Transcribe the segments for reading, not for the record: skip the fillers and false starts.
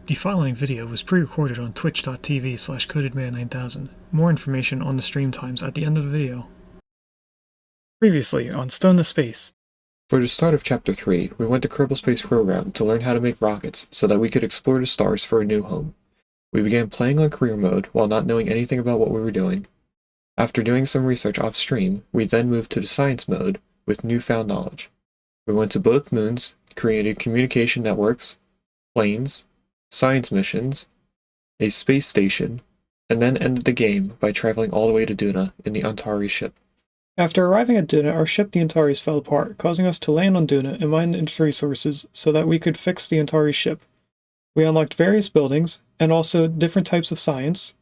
The following video was pre-recorded on twitch.tv/codedman9000. More information on the stream times at the end of the video. Previously on Stone to Space. For the start of Chapter 3, we went to Kerbal Space Program to learn how to make rockets so that we could explore the stars for a new home. We began playing on career mode while not knowing anything about what we were doing. After doing some research off-stream, we then moved to the science mode with newfound knowledge. We went to both moons, created communication networks, planes, science missions, a space station, and then ended the game by traveling all the way to Duna in the Antari ship. After arriving at Duna, our ship the Antares fell apart, causing us to land on Duna and mine its resources so that we could fix the Antari ship. We unlocked various buildings, and also different types of science.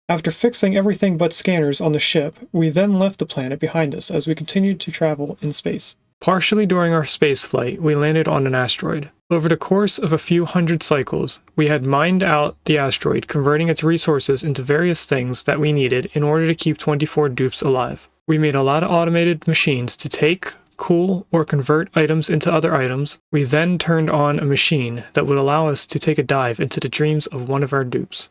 After fixing everything but scanners on the ship, we then left the planet behind us as we continued to travel in space. Partially during our space flight, we landed on an asteroid. Over the course of a few hundred cycles, we had mined out the asteroid, converting its resources into various things that we needed in order to keep 24 dupes alive. We made a lot of automated machines to take, cool, or convert items into other items. We then turned on a machine that would allow us to take a dive into the dreams of one of our dupes.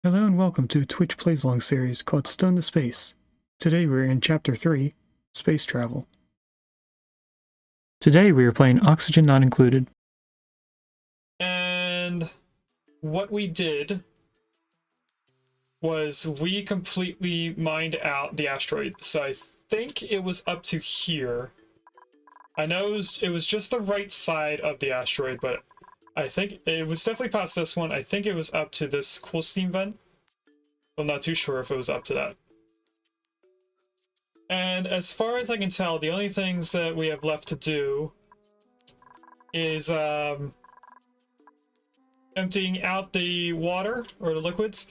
Hello and welcome to a Twitch Plays Along series called Stone to Space. Today we're in Chapter 3, Space Travel. Today we are playing Oxygen Not Included. And what we did was we completely mined out the asteroid. So I think it was up to here. I know it was just the right side of the asteroid, but I think it was definitely past this one. I think it was up to this cool steam vent. I'm not too sure if it was up to that. And as far as I can tell, the only things that we have left to do is emptying out the water, or the liquids,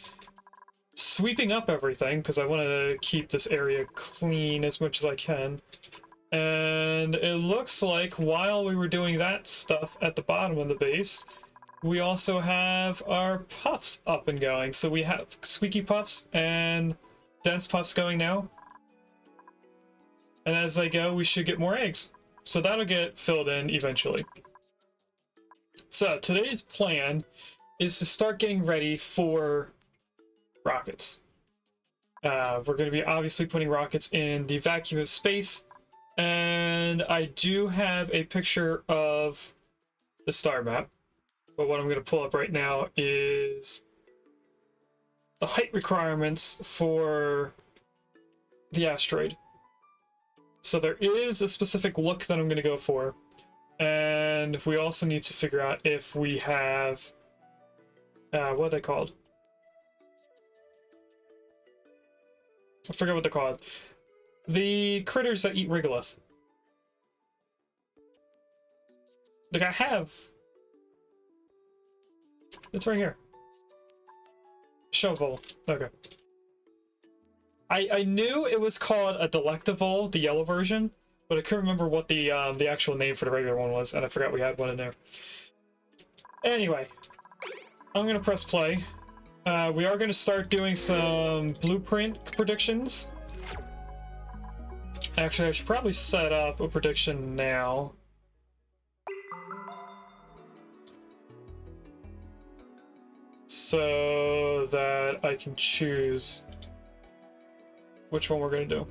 sweeping up everything, because I want to keep this area clean as much as I can. And it looks like while we were doing that stuff at the bottom of the base, we also have our puffs up and going. So we have squeaky puffs and dense puffs going now. And as they go, we should get more eggs. So that'll get filled in eventually. So today's plan is to start getting ready for rockets. We're going to be obviously putting rockets in the vacuum of space. And I do have a picture of the star map. But what I'm going to pull up right now is the height requirements for the asteroid. So there is a specific look that I'm going to go for. And we also need to figure out if we have... what are they called? I forget what they're called. The critters that eat regolith. Like I have... It's right here. Shovel. Okay. I knew it was called a Delectavole, the yellow version, but I couldn't remember what the actual name for the regular one was, and I forgot we had one in there. Anyway, I'm gonna press play. We are gonna start doing some blueprint predictions. Actually, I should probably set up a prediction now. So that I can choose which one we're going to do.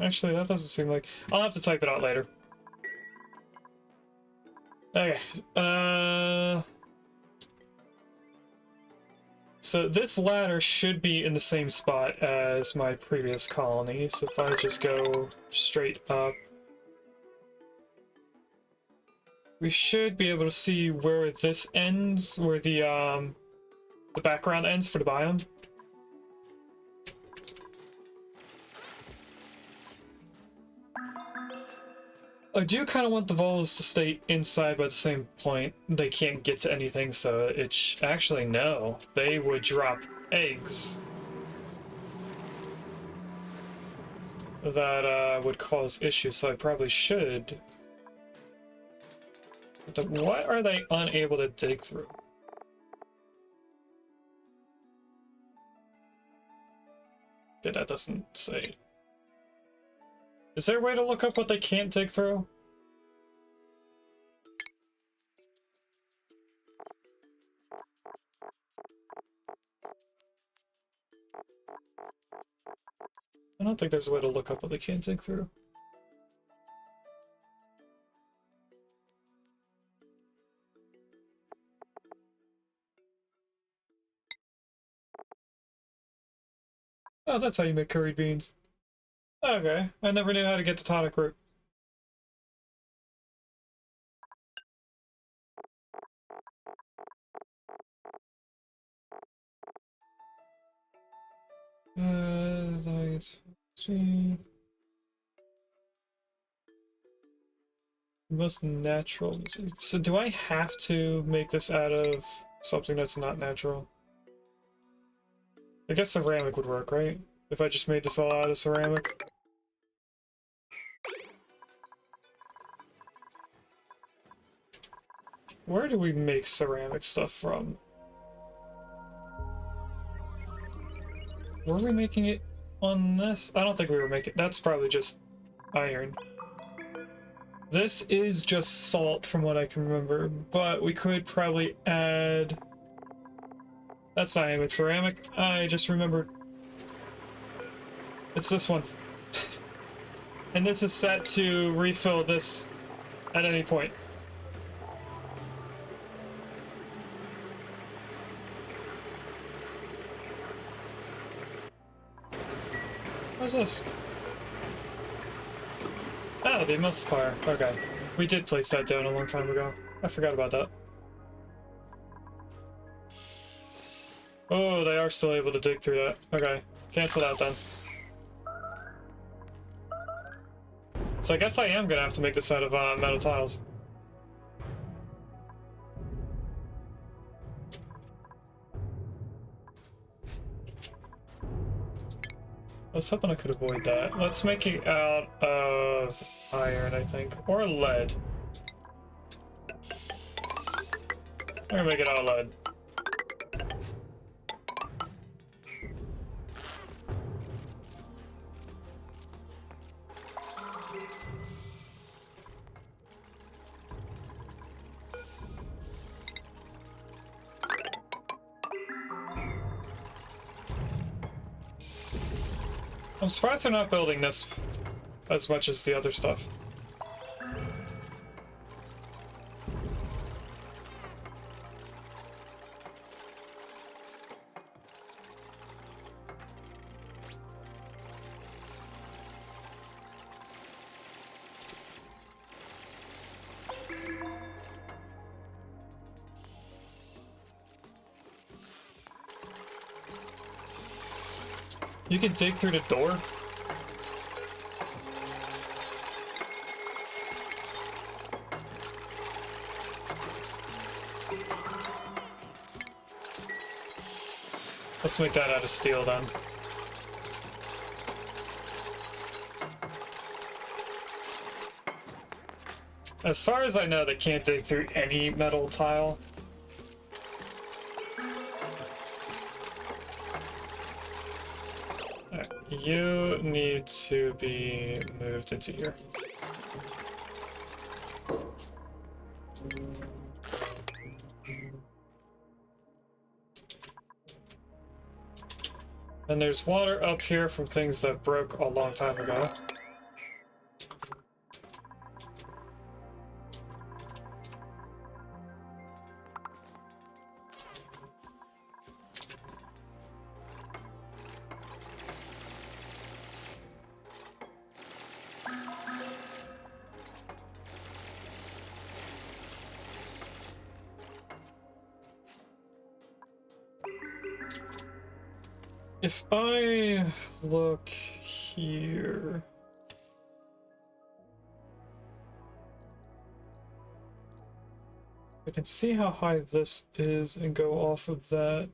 Actually, that doesn't seem like... I'll have to type it out later. Okay. So this ladder should be in the same spot as my previous colony. So if I just go straight up, we should be able to see where this ends, where the background ends for the biome. I do kind of want the voles to stay inside, but at the same point, they can't get to anything, so it's actually no. They would drop eggs that would cause issues, so I probably should. But what are they unable to dig through? Okay, that doesn't say. Is there a way to look up what they can't dig through? I don't think there's a way to look up what they can't dig through. Oh, that's how you make curried beans. Okay, I never knew how to get to tonic root. Let's see. Most natural. So do I have to make this out of something that's not natural? I guess ceramic would work, right? If I just made this all out of ceramic. Where do we make ceramic stuff from? Were we making it on this? I don't think we were making... That's probably just iron. This is just salt from what I can remember, but we could probably add... That's not even ceramic. I just remembered. It's this one. And this is set to refill this at any point. What's this? Oh, the emulsifier. Okay. We did place that down a long time ago. I forgot about that. Oh, they are still able to dig through that. Okay. Cancel that then. So I guess I am gonna have to make this out of metal tiles. I was hoping I could avoid that. Let's make it out of iron, I think. Or lead. I'm gonna make it out of lead. I'm surprised they're not building this as much as the other stuff. You can dig through the door? Let's make that out of steel then. As far as I know, they can't dig through any metal tile. Alright, you need to be moved into here. And there's water up here from things that broke a long time ago. If I look here... I can see how high this is and go off of that.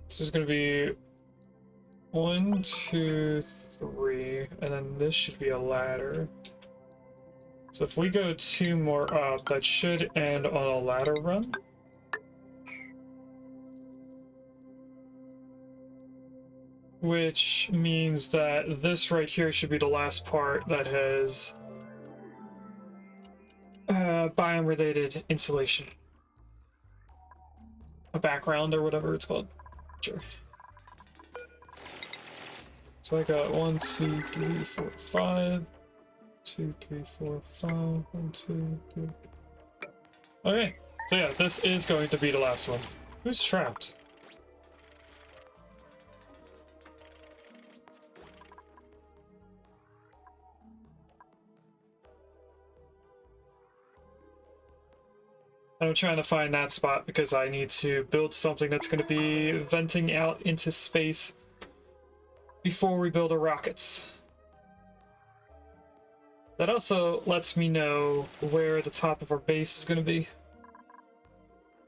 So there's going to be 1, 2, 3, and then this should be a ladder. So if we go 2 more up, that should end on a ladder run. Which means that this right here should be the last part that has biome-related insulation. A background or whatever it's called. Sure. So I got 1, 2, 3, 4, 5. 2, 3, 4, 5. 1, 2, 3. Okay, so yeah, this is going to be the last one. Who's trapped? I'm trying to find that spot because I need to build something that's going to be venting out into space before we build our rockets. That also lets me know where the top of our base is going to be.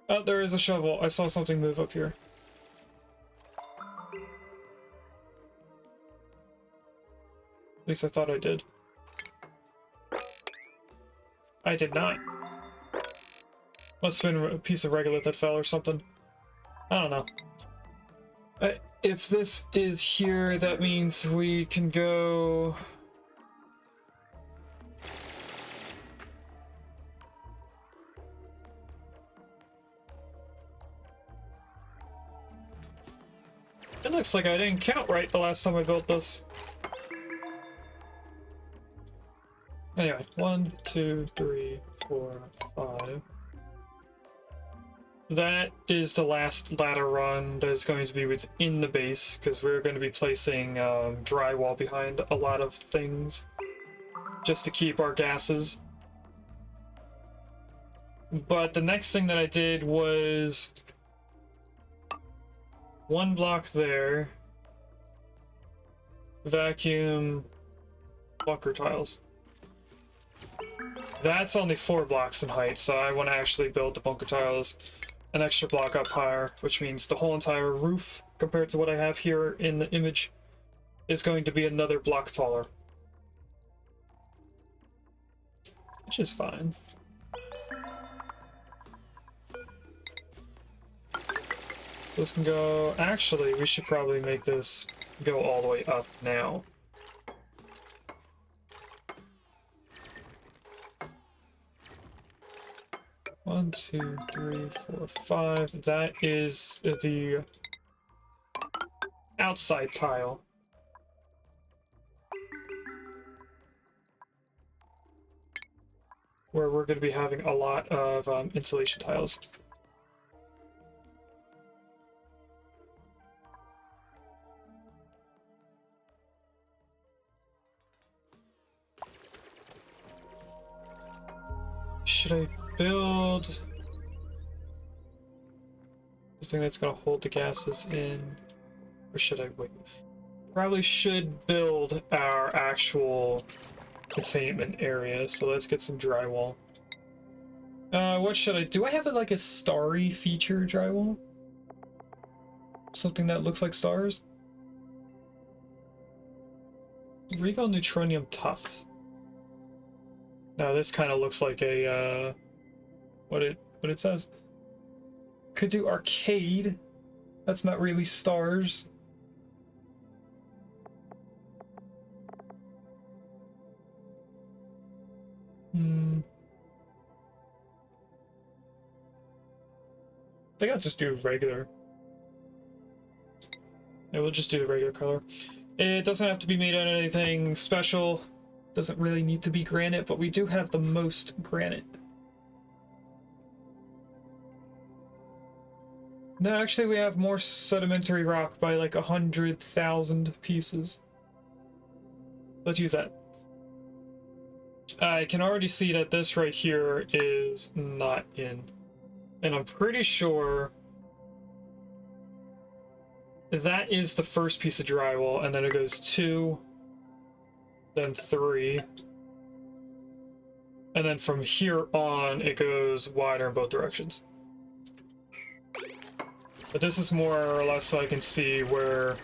Oh, there is a shovel. I saw something move up here. At least I thought I did. I did not. Must have been a piece of regolith that fell or something. I don't know. If this is here, that means we can go... It looks like I didn't count right the last time I built this. Anyway, 1, 2, 3, 4, 5. That is the last ladder run that is going to be within the base, because we're going to be placing drywall behind a lot of things, just to keep our gases. But the next thing that I did was 1 block there, vacuum, bunker tiles. That's only 4 blocks in height, so I want to actually build the bunker tiles an extra block up higher, which means the whole entire roof, compared to what I have here in the image, is going to be another block taller. Which is fine. This can go... Actually, we should probably make this go all the way up now. One, 2, 3, 4, 5. That is the outside tile. Where we're going to be having a lot of insulation tiles. Should I build the thing that's going to hold the gases in, or should I wait? Probably should build our actual containment area, so let's get some drywall. What should I do? I have like a starry feature drywall? Something that looks like stars? Regal Neutronium Tough. Now this kind of looks like a, what it says. Could do arcade. That's not really stars. I think I'll just do regular. Yeah, we'll just do the regular color. It doesn't have to be made out of anything special. Doesn't really need to be granite, but we do have the most granite. No, actually we have more sedimentary rock by like 100,000 pieces. Let's use that. I can already see that this right here is not in. And I'm pretty sure that is the first piece of drywall, and then it goes 2, then 3, and then from here on it goes wider in both directions. But this is more or less so I can see where...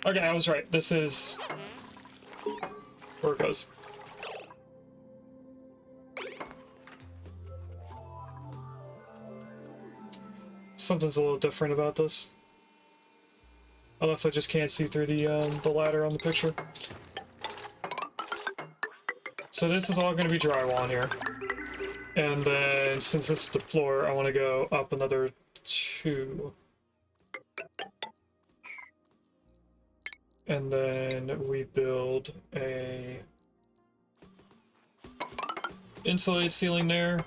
Okay, I was right. This is where it goes. something's a little different about this. Unless I just can't see through the ladder on the picture. So this is all going to be drywall in here. And then, since this is the floor, I want to go up another 2. And then we build a insulated ceiling there.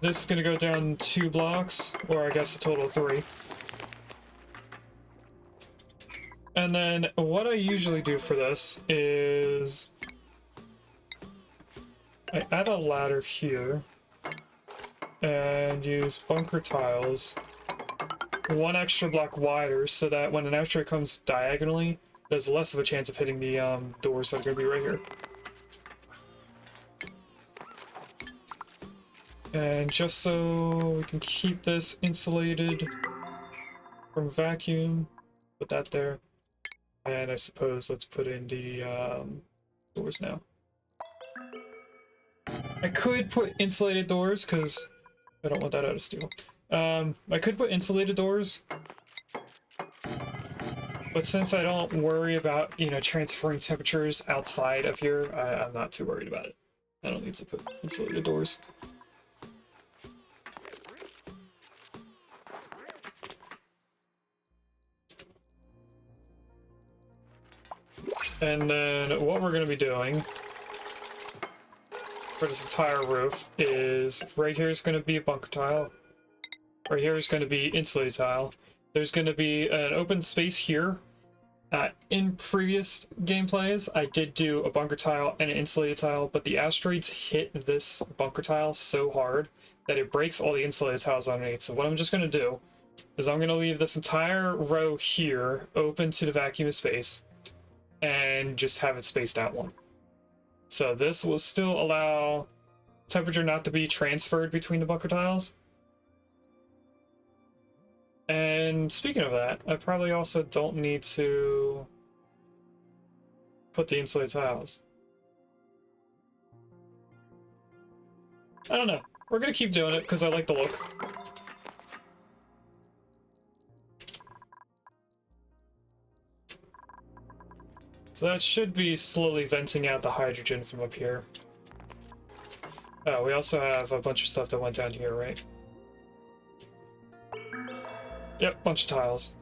This is going to go down 2 blocks, or I guess a total of 3. And then what I usually do for this is I add a ladder here and use bunker tiles 1 extra block wider so that when an asteroid comes diagonally, there's less of a chance of hitting the doors that are going to be right here. And just so we can keep this insulated from vacuum, put that there. And I suppose let's put in the doors now. I could put insulated doors, because I don't want that out of steel. I could put insulated doors, but since I don't worry about, you know, transferring temperatures outside of here, I'm not too worried about it. I don't need to put insulated doors. And then what we're going to be doing for this entire roof is right here is going to be a bunker tile. Right here is going to be insulated tile. There's going to be an open space here. In previous gameplays, I did do a bunker tile and an insulated tile, but the asteroids hit this bunker tile so hard that it breaks all the insulated tiles underneath. So what I'm just going to do is I'm going to leave this entire row here open to the vacuum space and just have it spaced out 1. So this will still allow temperature not to be transferred between the bunker tiles. And speaking of that, I probably also don't need to put the insulated tiles. I don't know. We're gonna keep doing it because I like the look. So that should be slowly venting out the hydrogen from up here. Oh, we also have a bunch of stuff that went down here, right? Yep, bunch of tiles.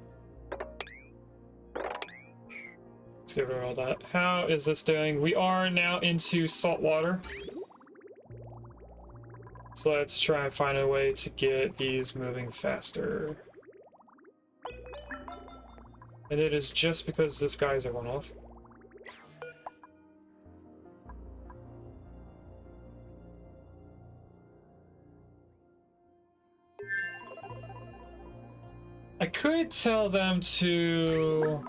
Let's get rid of all that. How is this doing? We are now into salt water. So let's try and find a way to get these moving faster. And it is just because this geyser went off. I could tell them to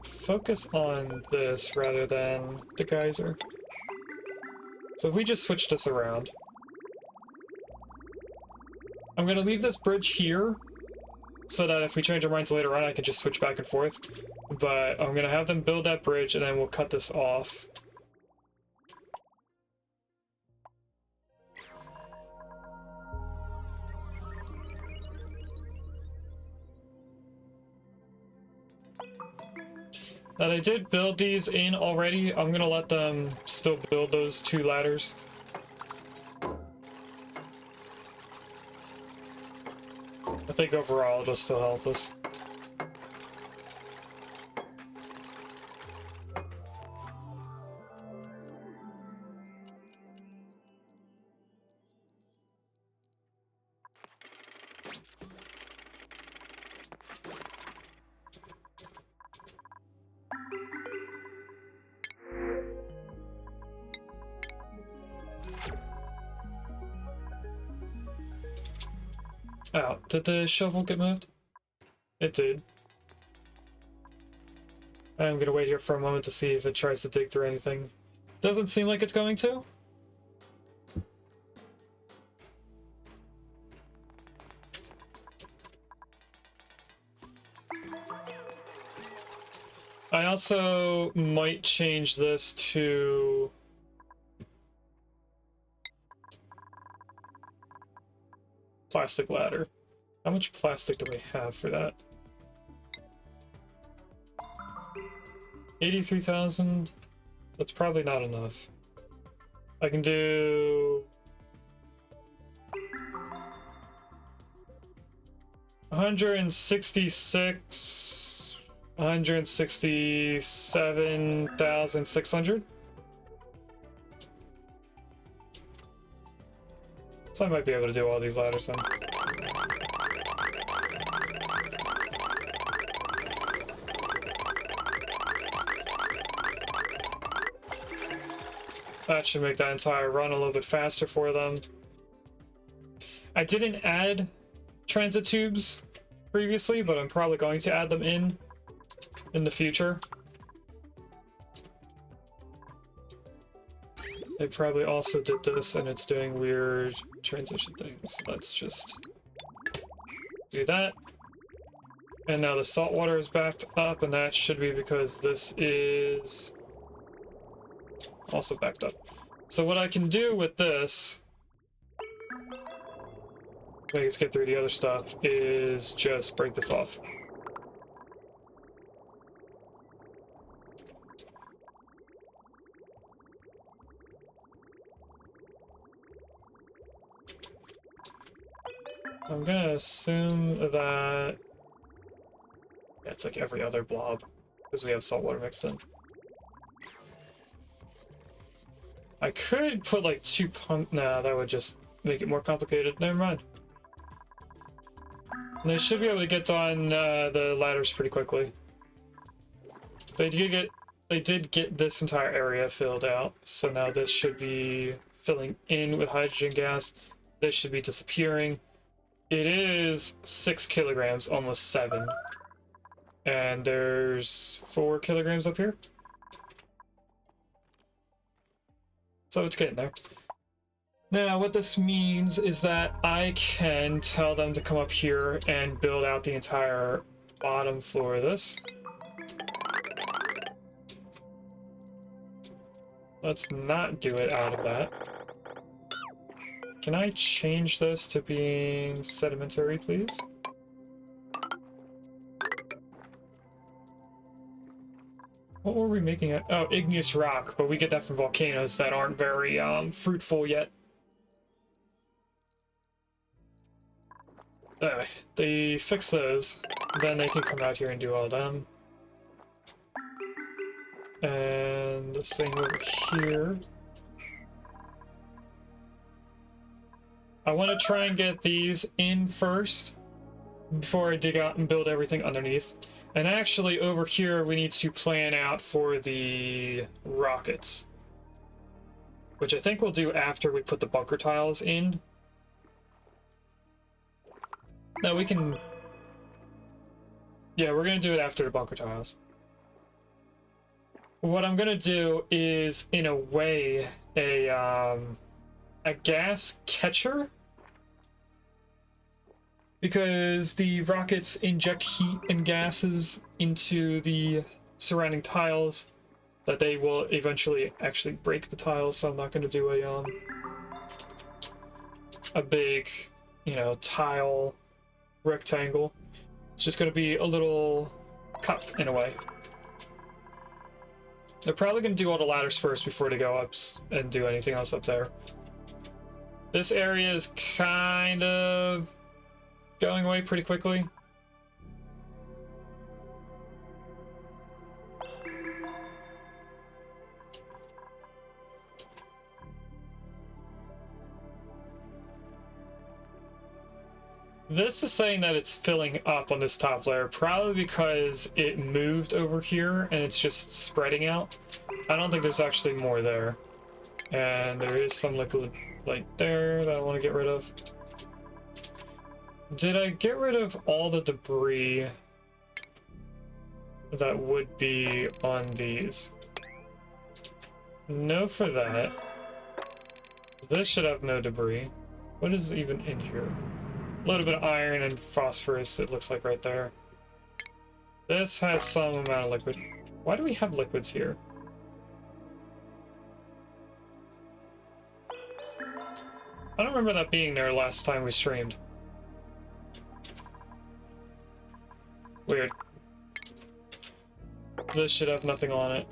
focus on this rather than the geyser. So if we just switch this around. I'm going to leave this bridge here so that if we change our minds later on, I can just switch back and forth. But I'm going to have them build that bridge and then we'll cut this off. Now they did build these in already. I'm gonna let them still build those 2 ladders. I think overall it'll still help us. Oh, did the shovel get moved? It did. I'm gonna wait here for a moment to see if it tries to dig through anything. Doesn't seem like it's going to. I also might change this to plastic ladder. How much plastic do we have for that? 83,000? That's probably not enough. I can do 166, 167,600. So I might be able to do all these ladders then. That should make that entire run a little bit faster for them. I didn't add transit tubes previously, but I'm probably going to add them in the future. They probably also did this and it's doing weird transition things. Let's just do that. And now the salt water is backed up, and that should be because this is also backed up. So what I can do with this, make us get through the other stuff, is just break this off. I'm gonna assume that it's like every other blob, because we have salt water mixed in. I could put like two pump. Nah, that would just make it more complicated. Never mind. And they should be able to get on the ladders pretty quickly. They did get this entire area filled out, so now this should be filling in with hydrogen gas. This should be disappearing. It is 6 kilograms, almost 7. And there's 4 kilograms up here. So it's getting there. Now, what this means is that I can tell them to come up here and build out the entire bottom floor of this. Let's not do it out of that. Can I change this to being sedimentary, please? What were we making it? Oh, igneous rock, but we get that from volcanoes that aren't very fruitful yet. Anyway, they fix those, then they can come out here and do all them. And the same over here. I want to try and get these in first before I dig out and build everything underneath. And actually, over here, we need to plan out for the rockets, which I think we'll do after we put the bunker tiles in. No, we can... Yeah, we're going to do it after the bunker tiles. What I'm going to do is, in a way, a gas catcher, because the rockets inject heat and gases into the surrounding tiles that they will eventually actually break the tiles. So I'm not going to do a big, you know, tile rectangle. It's just going to be a little cup in a way. They're probably going to do all the ladders first before they go up and do anything else up there. This area is kind of going away pretty quickly. This is saying that it's filling up on this top layer, probably because it moved over here and it's just spreading out. I don't think there's actually more there. And there is some liquid like there that I want to get rid of. Did I get rid of all the debris that would be on these? No for that. This should have no debris. What is even in here? A little bit of iron and phosphorus, it looks like right there. This has some amount of liquid. Why do we have liquids here? I don't remember that being there last time we streamed. Weird. This should have nothing on it.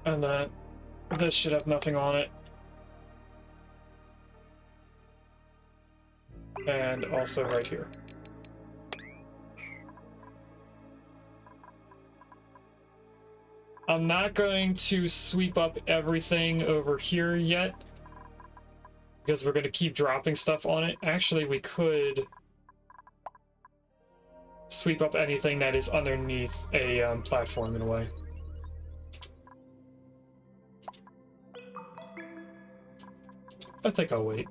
And then this should have nothing on it. And also right here. I'm not going to sweep up everything over here yet, because we're going to keep dropping stuff on it. Actually, we could sweep up anything that is underneath a platform in a way. I think I'll wait.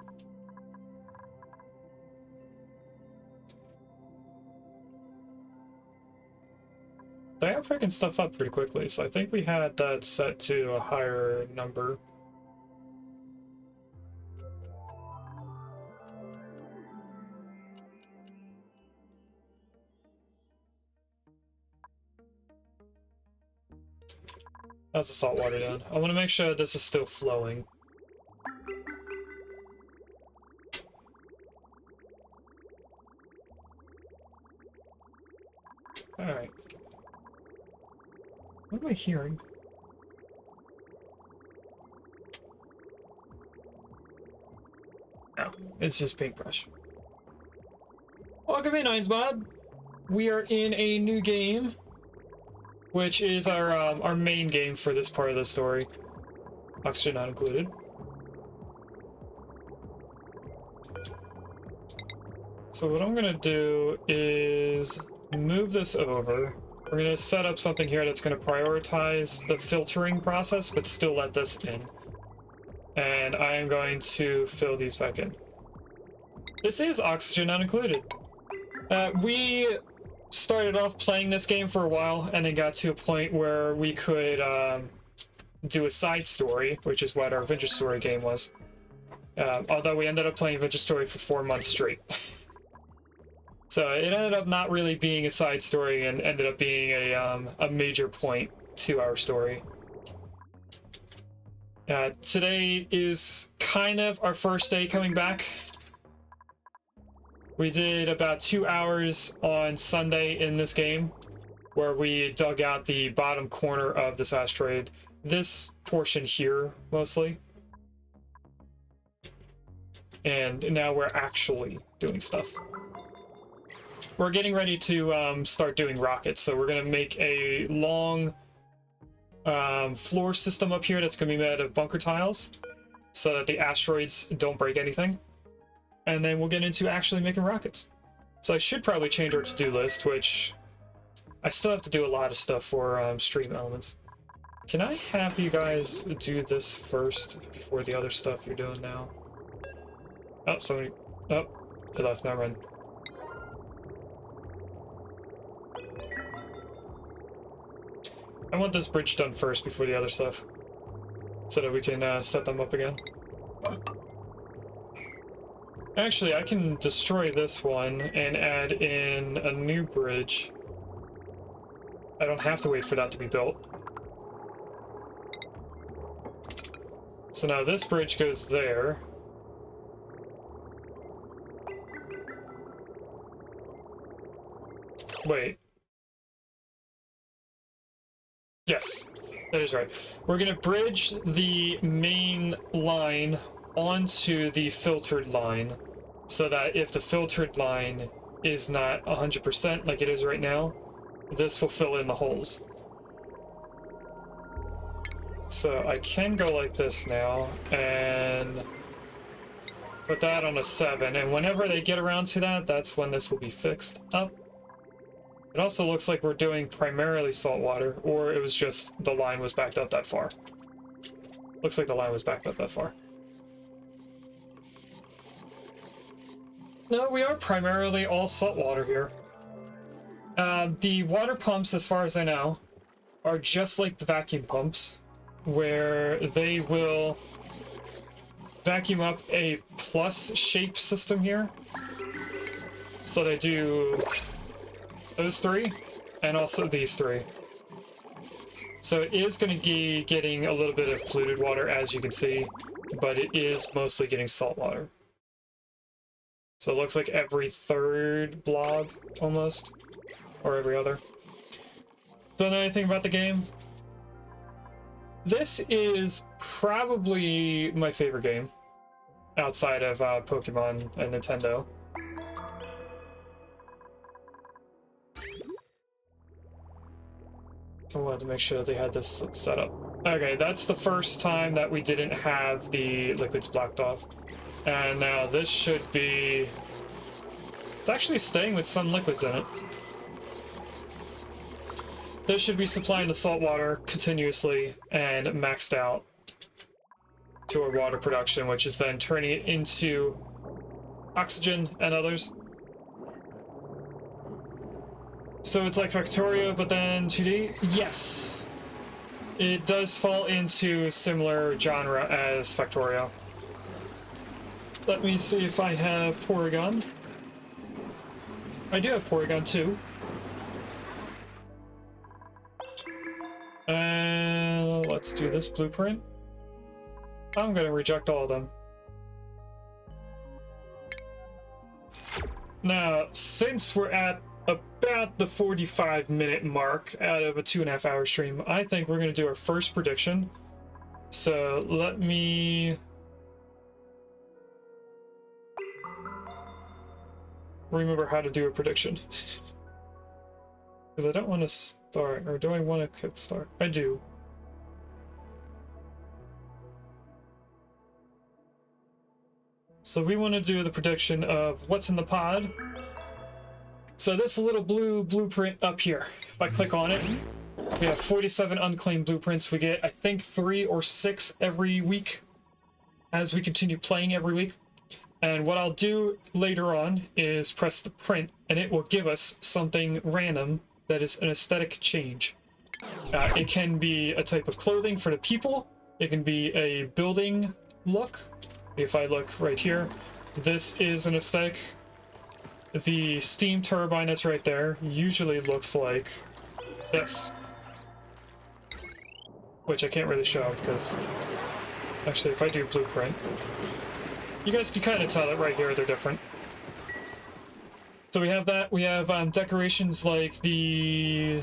They are picking stuff up pretty quickly, so I think we had that set to a higher number. That's the salt water down. I want to make sure this is still flowing. Alright. What am I hearing? No, it's just paintbrush. Welcome in, Einsbod. We are in a new game, which is our main game for this part of the story. Oxygen not included. So what I'm gonna do is move this over. We're going to set up something here that's going to prioritize the filtering process, but still let this in. And I am going to fill these back in. This is oxygen not included. We started off playing this game for a while, and then got to a point where we could do a side story, which is what our Vintage Story game was. Although we ended up playing Vintage Story for 4 months straight. So it ended up not really being a side story and ended up being a major point to our story. Today is kind of our first day coming back. We did about 2 hours on Sunday in this game, where we dug out the bottom corner of this asteroid. This portion here, mostly. And now we're actually doing stuff. We're getting ready to start doing rockets, so we're going to make a long floor system up here that's going to be made of bunker tiles, so that the asteroids don't break anything. And then we'll get into actually making rockets. So I should probably change our to-do list, which I still have to do a lot of stuff for stream elements. Can I have you guys do this first before the other stuff you're doing now? Oh, somebody... Oh, they left. Never mind. I want this bridge done first before the other stuff, so that we can set them up again. Actually, I can destroy this one and add in a new bridge. I don't have to wait for that to be built. So now this bridge goes there. Wait. Yes, that is right. We're going to bridge the main line onto the filtered line, so that if the filtered line is not 100% like it is right now, this will fill in the holes. So I can go like this now, and put that on a 7, and whenever they get around to that, that's when this will be fixed up. It also looks like we're doing primarily salt water, or it was just the line was backed up that far. Looks like the line was backed up that far. No, we are primarily all salt water here. The water pumps, as far as I know, are just like the vacuum pumps, where they will vacuum up a plus shape system here. So they do those three, and also these three. So it is going to be getting a little bit of polluted water, as you can see. but it is mostly getting salt water. So it looks like every third blob, almost, or every other. Don't know anything about the game. This is probably my favorite game, outside of Pokemon and Nintendo. I wanted to make sure that they had this set up. Okay, that's the first time that we didn't have the liquids blocked off. And now this should be... It's actually staying with some liquids in it. This should be supplying the salt water continuously and maxed out to our water production, which is then turning it into oxygen and others. So it's like Factorio, but then 2D? Yes! It does fall into similar genre as Factorio. Let me see if I have Porygon. I do have Porygon too. And let's do this blueprint. I'm gonna reject all of them. Now, since we're at about the 45-minute mark out of a 2.5 hour stream, I think we're going to do our first prediction. So let me remember how to do a prediction. Because I don't want to start, or do I want to kickstart? I do. So we want to do the prediction of what's in the pod. So this little blue blueprint up here, if I click on it, we have 47 unclaimed blueprints. We get, I think, 3 or 6 every week as we continue playing every week. And what I'll do later on is press the print, and it will give us something random that is an aesthetic change. It can be a type of clothing for the people. It can be a building look. If I look right here, this is an aesthetic. The steam turbine that's right there usually looks like this. Which I can't really show because... Actually, if I do blueprint... You guys can kind of tell that right here they're different. So we have that. We have decorations like the...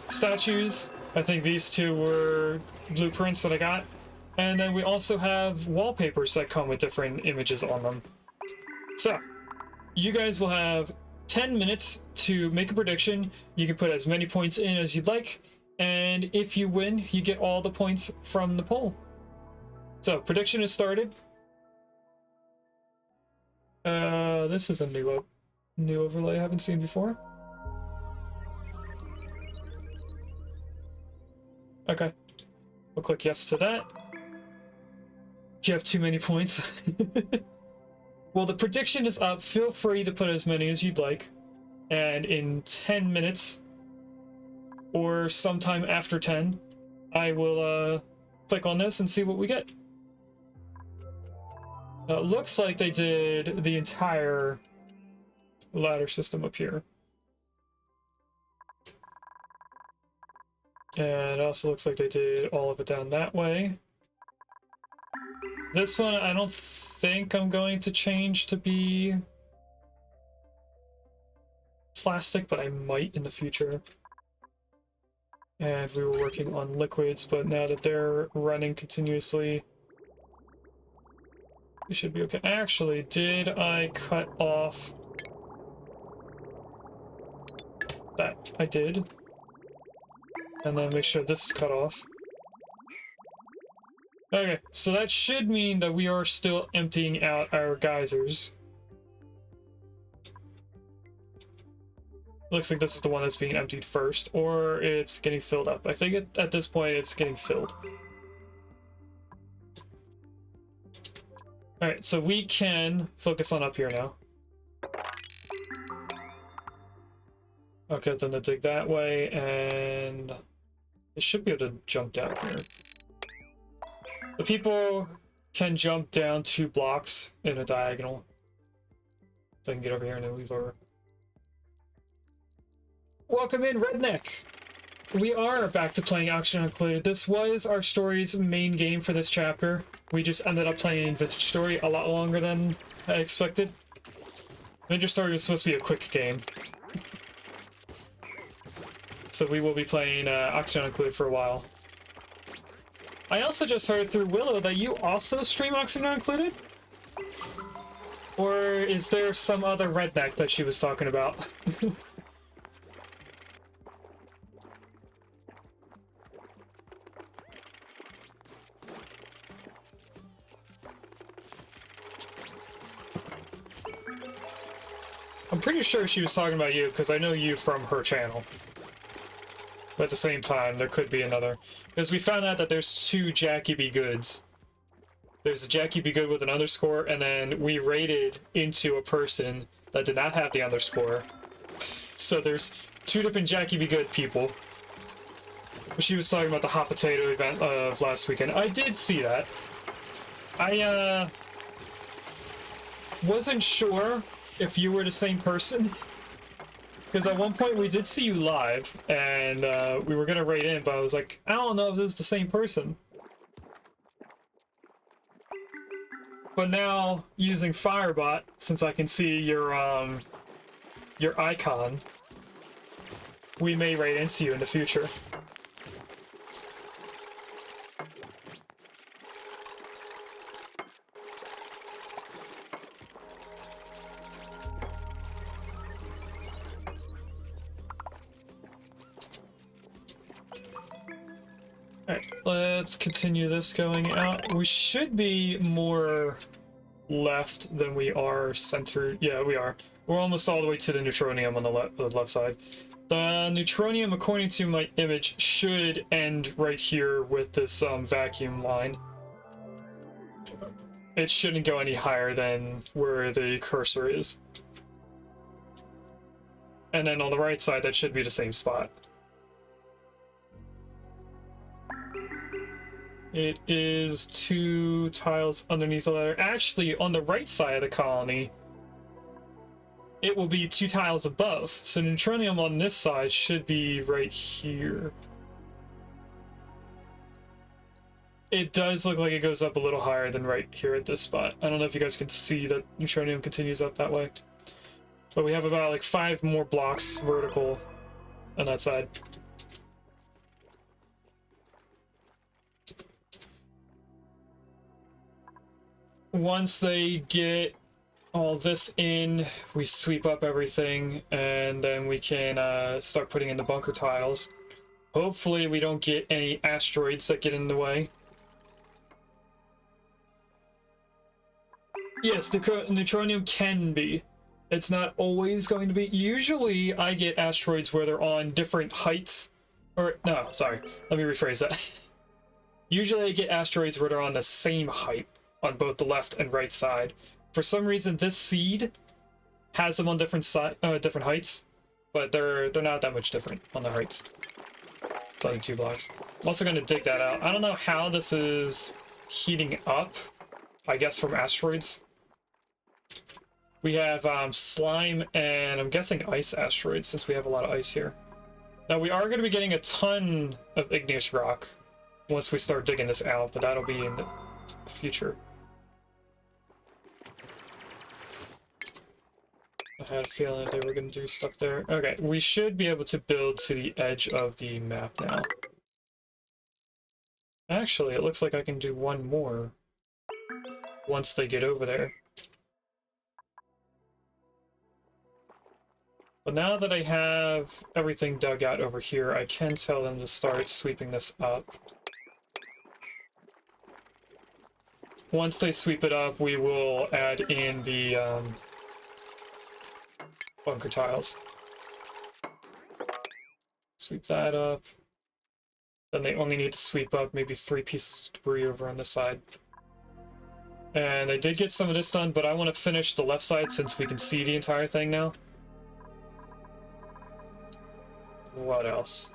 statues. I think these two were blueprints that I got. And then we also have wallpapers that come with different images on them. So... You guys will have 10 minutes to make a prediction. You can put as many points in as you'd like, and if you win, you get all the points from the poll. So, prediction is started. This is a new overlay I haven't seen before. Okay. We'll click yes to that. You have too many points. Well, the prediction is up. Feel free to put as many as you'd like. And in 10 minutes, or sometime after 10, I will click on this and see what we get. Looks like they did the entire ladder system up here. And it also looks like they did all of it down that way. This one, I don't think I'm going to change to be plastic, but I might in the future. And we were working on liquids, but now that they're running continuously, we should be okay. Actually, did I cut off that? I did. And then make sure this is cut off. Okay, so that should mean that we are still emptying out our geysers. Looks like this is the one that's being emptied first, or it's getting filled up. I think at this point it's getting filled. Alright, so we can focus on up here now. Okay, then to dig that way, and it should be able to jump down here. The people can jump down 2 blocks in a diagonal. So I can get over here and then weave over. Welcome in, Redneck! we are back to playing Oxygen Included. This was our story's main game for this chapter. We just ended up playing Vintage Story a lot longer than I expected. Vintage Story was supposed to be a quick game. So we will be playing Oxygen Included for a while. I also just heard through Willow that you also stream Oxygen Included? Or is there some other redneck that she was talking about? I'm pretty sure she was talking about you, because I know you from her channel. But at the same time, there could be another. Because we found out that there's two Jackie B. Goods. There's a Jackie B. Good with an underscore, and then we raided into a person that did not have the underscore. So there's two different Jackie B. Good people. She was talking about the hot potato event of last weekend. I did see that. I, wasn't sure if you were the same person. Because at one point we did see you live, and we were gonna raid in, but I was like, I don't know if this is the same person. But now, using Firebot, since I can see your icon, we may raid into you in the future. Alright, let's continue this going out. We should be more left than we are centered. Yeah, we are. We're almost all the way to the neutronium on the left side. The neutronium, according to my image, should end right here with this vacuum line. It shouldn't go any higher than where the cursor is. And then on the right side, that should be the same spot. It is 2 tiles underneath the ladder. Actually, on the right side of the colony, it will be 2 tiles above. So neutronium on this side should be right here. It does look like it goes up a little higher than right here at this spot. I don't know if you guys can see that neutronium continues up that way. But we have about like 5 more blocks vertical on that side. Once they get all this in, we sweep up everything, and then we can start putting in the bunker tiles. Hopefully we don't get any asteroids that get in the way. Yes, neutronium can be. It's not always going to be. Usually I get asteroids where they're on different heights. Or, no, sorry. Let me rephrase that. Usually I get asteroids where they're on the same height on both the left and right side. For some reason, this seed has them on different different heights, but they're not that much different on the heights. It's only 2 blocks. I'm also going to dig that out. I don't know how this is heating up. I guess from asteroids. We have slime and I'm guessing ice asteroids, since we have a lot of ice here. Now we are going to be getting a ton of igneous rock once we start digging this out, but that'll be in the future. I had a feeling they were going to do stuff there. Okay, we should be able to build to the edge of the map now. Actually, it looks like I can do one more once they get over there. But now that I have everything dug out over here, I can tell them to start sweeping this up. Once they sweep it up, we will add in the bunker tiles. Sweep that up. Then they only need to sweep up maybe 3 pieces of debris over on this side. And I did get some of this done, but I want to finish the left side since we can see the entire thing now. What else?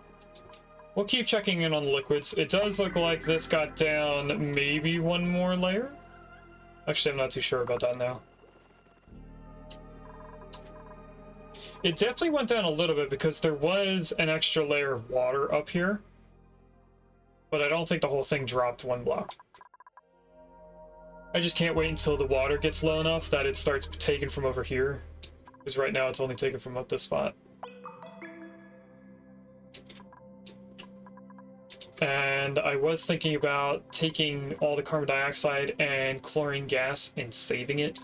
We'll keep checking in on the liquids. It does look like this got down maybe 1 more layer. Actually, I'm not too sure about that now. It definitely went down a little bit because there was an extra layer of water up here. But I don't think the whole thing dropped 1 block. I just can't wait until the water gets low enough that it starts taking from over here. Because right now it's only taken from up this spot. And I was thinking about taking all the carbon dioxide and chlorine gas and saving it.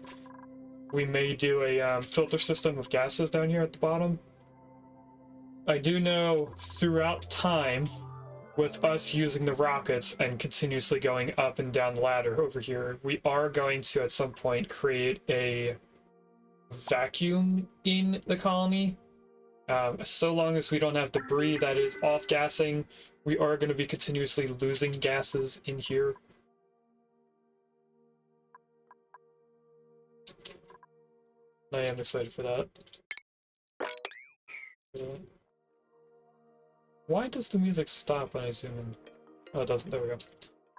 We may do a filter system of gases down here at the bottom. I do know throughout time, with us using the rockets and continuously going up and down the ladder over here, we are going to at some point create a vacuum in the colony. So long as we don't have debris that is off-gassing, we are going to be continuously losing gases in here. I am excited for that. Why does the music stop when I zoom in? Oh, it doesn't. There we go.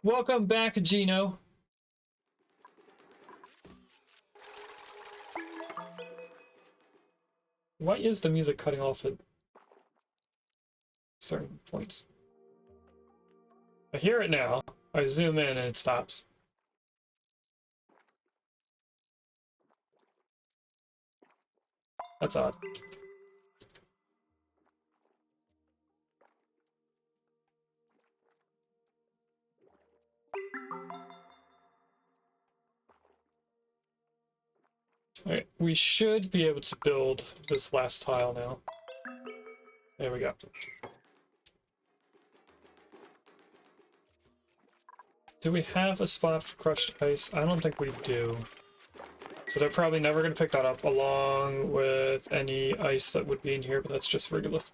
Welcome back, Gino. Why is the music cutting off at certain points? I hear it now. I zoom in and it stops. That's odd. Alright, we should be able to build this last tile now. There we go. Do we have a spot for crushed ice? I don't think we do. So they're probably never going to pick that up along with any ice that would be in here, but that's just regolith.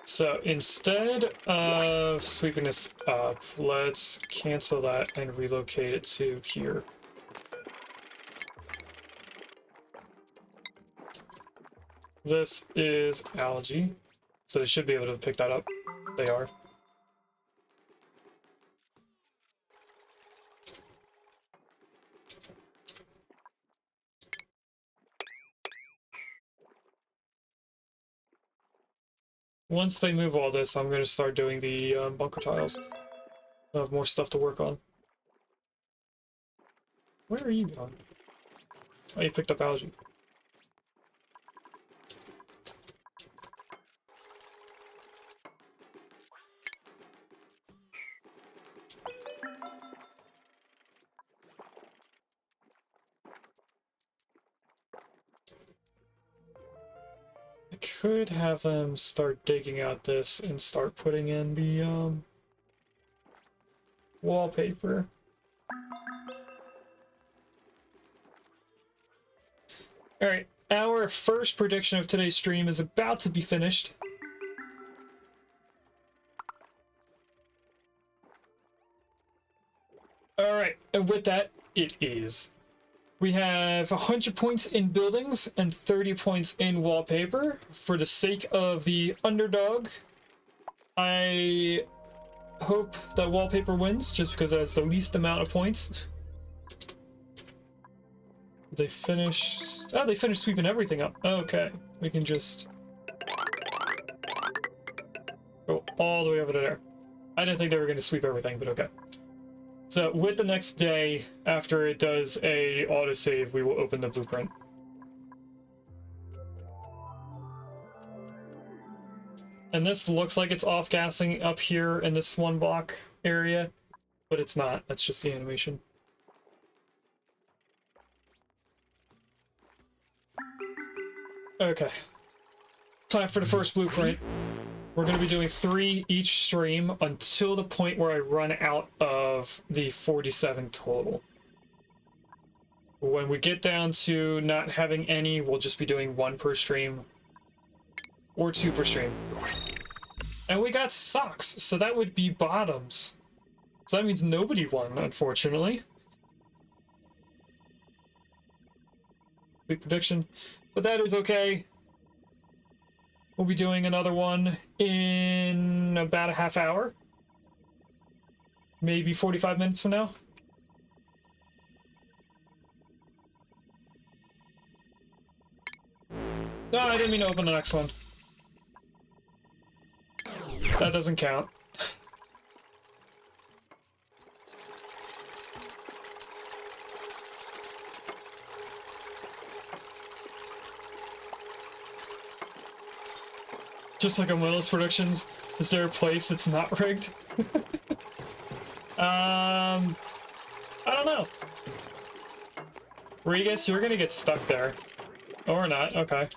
So instead of sweeping this up, let's cancel that and relocate it to here. This is algae, so they should be able to pick that up. They are. Once they move all this, I'm going to start doing the bunker tiles. I have more stuff to work on. Where are you going? Oh, you picked up algae. I could have them start digging out this and start putting in the wallpaper. Alright, our first prediction of today's stream is about to be finished. Alright, and with that, it is. We have 100 points in buildings and 30 points in wallpaper. For the sake of the underdog, I hope that wallpaper wins, just because it has the least amount of points. They finished... Oh, they finished sweeping everything up. Okay, we can just go all the way over there. I didn't think they were going to sweep everything, but okay. So with the next day, after it does a autosave, we will open the blueprint. And this looks like it's off-gassing up here in this 1 block area, but it's not. That's just the animation. Okay. Time for the first blueprint. We're going to be doing 3 each stream until the point where I run out of the 47 total. When we get down to not having any, we'll just be doing 1 per stream. Or 2 per stream. And we got socks, so that would be bottoms. So that means nobody won, unfortunately. Big prediction. But that is okay. We'll be doing another one in about a half hour. Maybe 45 minutes from now. No, I didn't mean to open the next one. That doesn't count. Just like on Willis Productions, is there a place that's not rigged? I don't know. Regus, you're gonna get stuck there. Or not, okay.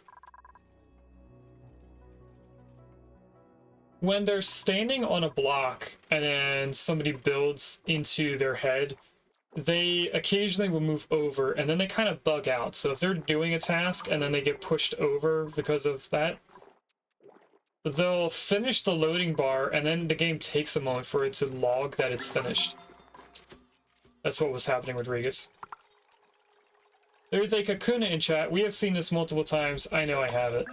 When they're standing on a block and then somebody builds into their head, they occasionally will move over and then they kind of bug out. So if they're doing a task and then they get pushed over because of that, they'll finish the loading bar and then the game takes a moment for it to log that it's finished. That's what was happening with Regus. There's a Kakuna in chat. We have seen this multiple times. I know I have it.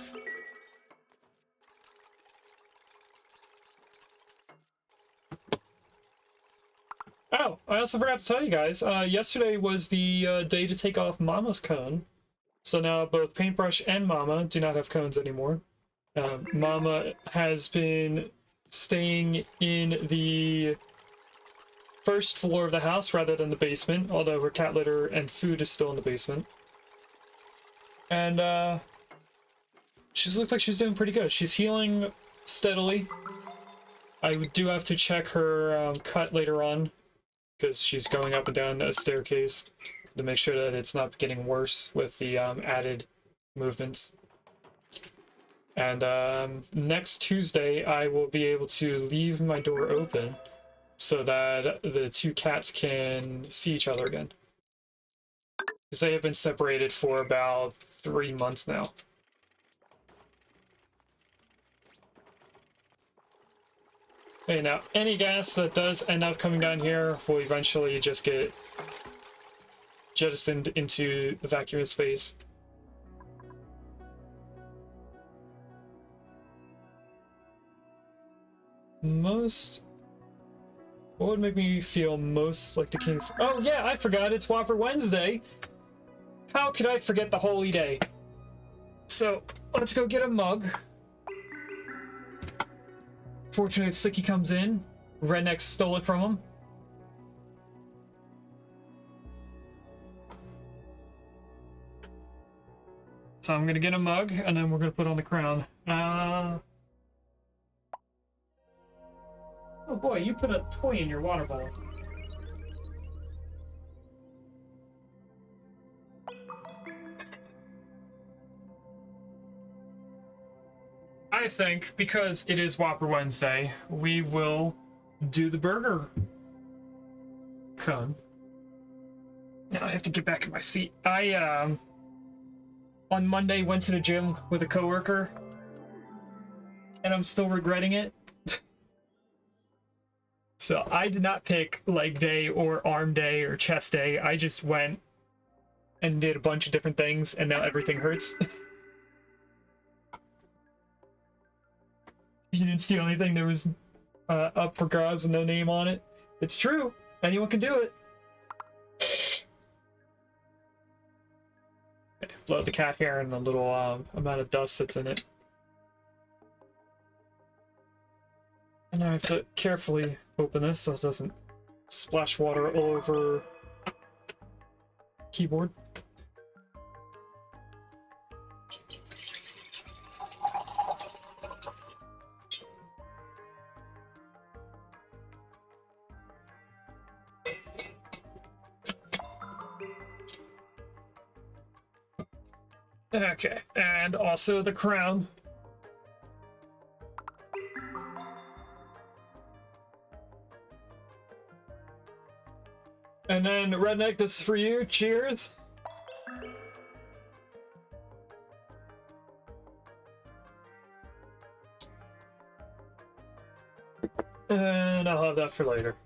Oh, I also forgot to tell you guys, yesterday was the day to take off Mama's cone. So now both Paintbrush and Mama do not have cones anymore. Mama has been staying in the first floor of the house rather than the basement, although her cat litter and food is still in the basement. And she looks like she's doing pretty good. She's healing steadily. I do have to check her cut later on, because she's going up and down a staircase to make sure that it's not getting worse with the added movements. And next Tuesday, I will be able to leave my door open so that the two cats can see each other again. Because they have been separated for about 3 months now. Okay, now, any gas that does end up coming down here will eventually just get jettisoned into the vacuum space. What would make me feel most like the king? Oh yeah, I forgot, it's Whopper Wednesday! How could I forget the holy day? So, let's go get a mug. Fortunately, if Sticky comes in, Redneck stole it from him. So I'm gonna get a mug, and then we're gonna put on the crown. Oh boy, you put a toy in your water bowl. I think, because it is Whopper Wednesday, we will do the burger cone. Now I have to get back in my seat. I, on Monday went to the gym with a coworker, and I'm still regretting it. So I did not pick leg day or arm day or chest day. I just went and did a bunch of different things, and now everything hurts. You didn't steal anything that was up for grabs with no name on it. It's true. Anyone can do it. Blow the cat hair and the little amount of dust that's in it. And I have to carefully open this so it doesn't splash water all over keyboard. Okay, and also the crown. And then Redneck, this is for you. Cheers. And I'll have that for later.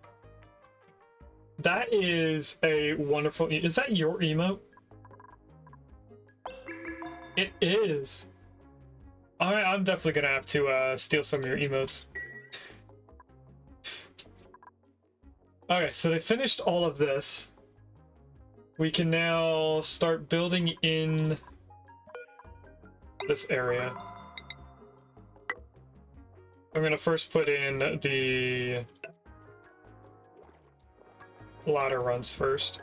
That is a wonderful... Is that your emote? It is. Alright, I'm definitely gonna have to steal some of your emotes. Okay, so they finished all of this. We can now start building in this area. I'm gonna first put in the ladder runs first.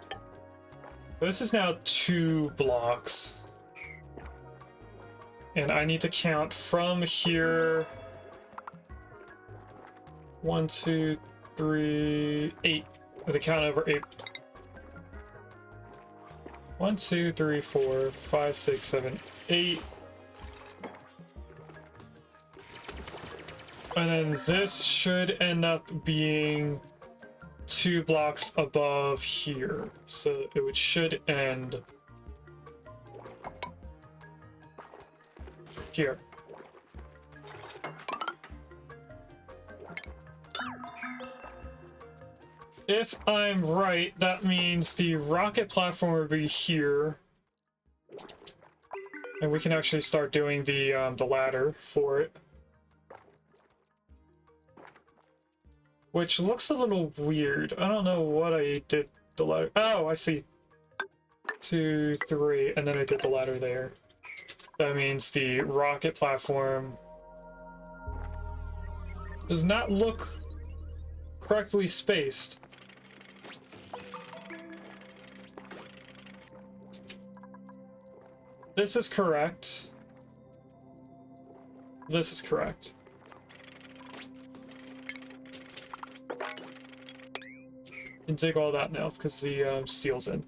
This is now 2 blocks. And I need to count from here. 1, 2, 3, 8. With a count over 8. 1, 2, 3, 4, 5, 6, 7, 8. And then this should end up being 2 blocks above here. So it should end here. If I'm right, that means the rocket platform will be here. And we can actually start doing the ladder for it. Which looks a little weird. I don't know what I did the ladder. Oh, I see. 2, 3, and then I did the ladder there. That means the rocket platform does not look correctly spaced. This is correct. This is correct. And dig all that now because the steel's in.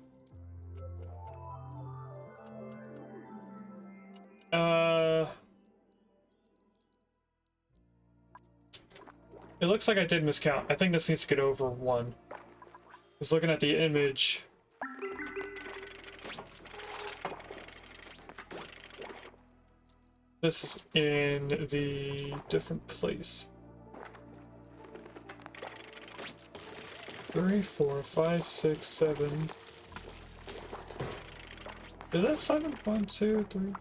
It looks like I did miscount. I think this needs to get over 1. I was looking at the image. This is in the different place. 3, 4, 5, 6, 7. Is that 7? 1, 2, 3.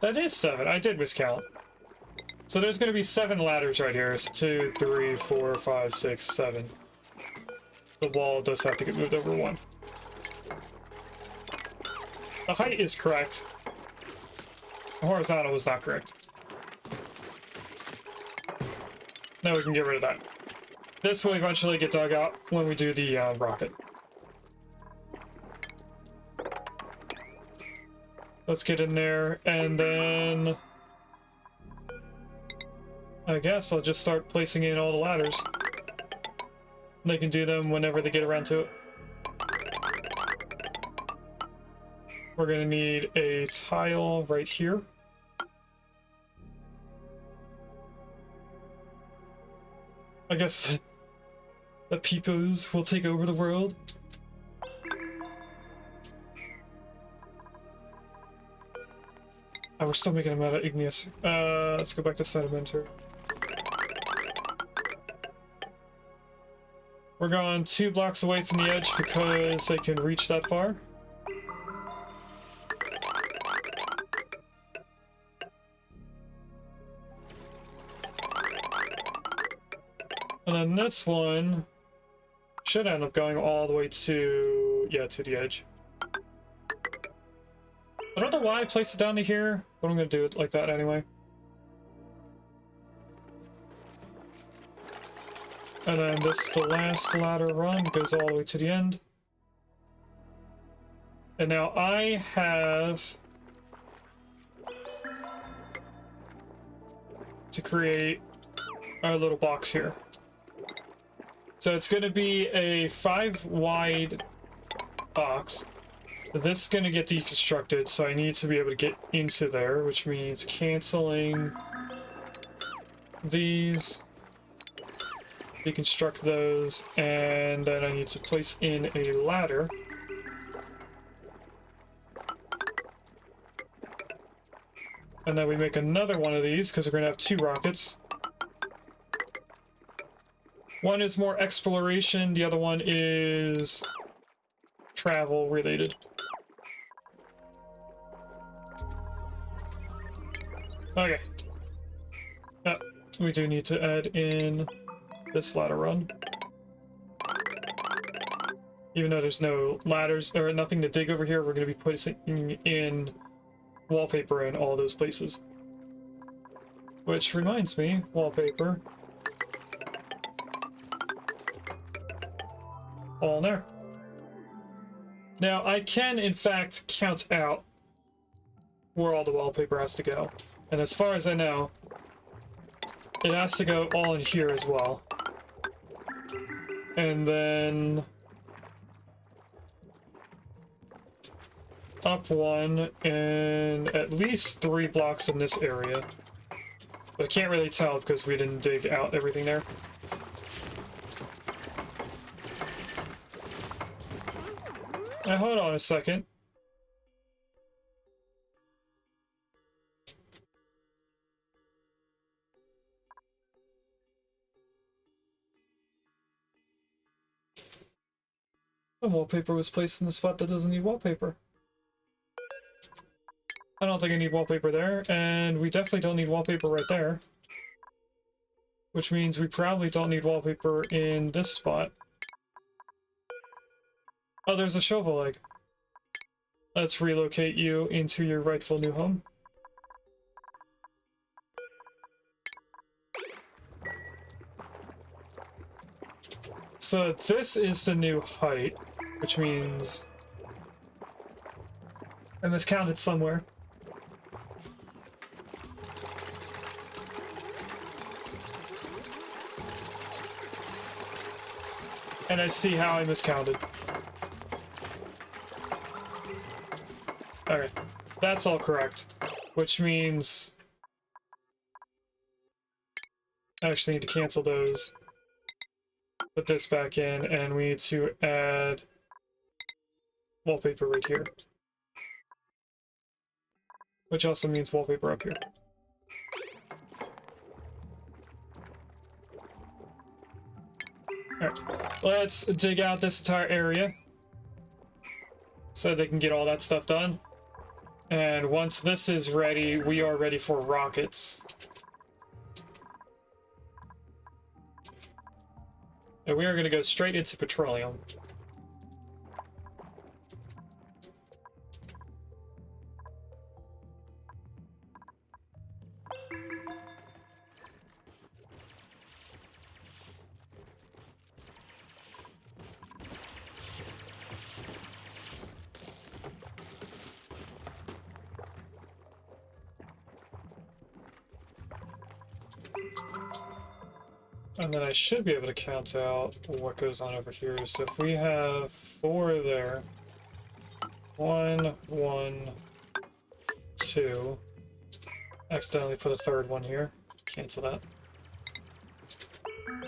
That is 7. I did miscount. So there's going to be 7 ladders right here. So 2, 3, 4, 5, 6, 7. The wall does have to get moved over 1. The height is correct. The horizontal was not correct. Now we can get rid of that. This will eventually get dug out when we do the rocket. Let's get in there, and then I guess I'll just start placing in all the ladders. They can do them whenever they get around to it. We're gonna need a tile right here. I guess the peepos will take over the world. Oh, we're still making them out of igneous. Let's go back to sedimentary. We're going 2 blocks away from the edge because they can reach that far. And then this one should end up going all the way to, yeah, to the edge. I don't know why I placed it down to here, but I'm gonna do it like that anyway. And then this, the last ladder run, goes all the way to the end. And now I have to create our little box here. So it's going to be a 5 wide box. This is going to get deconstructed, so I need to be able to get into there, which means canceling these, deconstruct those, and then I need to place in a ladder. And then we make another one of these, because we're going to have 2 rockets. One is more exploration, the other one is travel related. Okay. We do need to add in this ladder run. Even though there's no ladders or nothing to dig over here, we're going to be putting in wallpaper in all those places. Which reminds me, wallpaper. All in there. Now, I can, in fact, count out where all the wallpaper has to go. And as far as I know, it has to go all in here as well. And then up one and at least 3 blocks in this area. But I can't really tell because we didn't dig out everything there. Now hold on a second. The wallpaper was placed in the spot that doesn't need wallpaper. I don't think I need wallpaper there, and we definitely don't need wallpaper right there. Which means we probably don't need wallpaper in this spot. Oh, there's a shovel egg. Let's relocate you into your rightful new home. So this is the new height, which means... I miscounted somewhere. And I see how I miscounted. Alright, that's all correct. Which means... I actually need to cancel those. Put this back in, and we need to add wallpaper right here. Which also means wallpaper up here. Alright, let's dig out this entire area so they can get all that stuff done. And once this is ready, we are ready for rockets. And we are going to go straight into petroleum. And then I should be able to count out what goes on over here. So if we have 4 there, 1, 1, 2. Accidentally put a 3rd one here. Cancel that.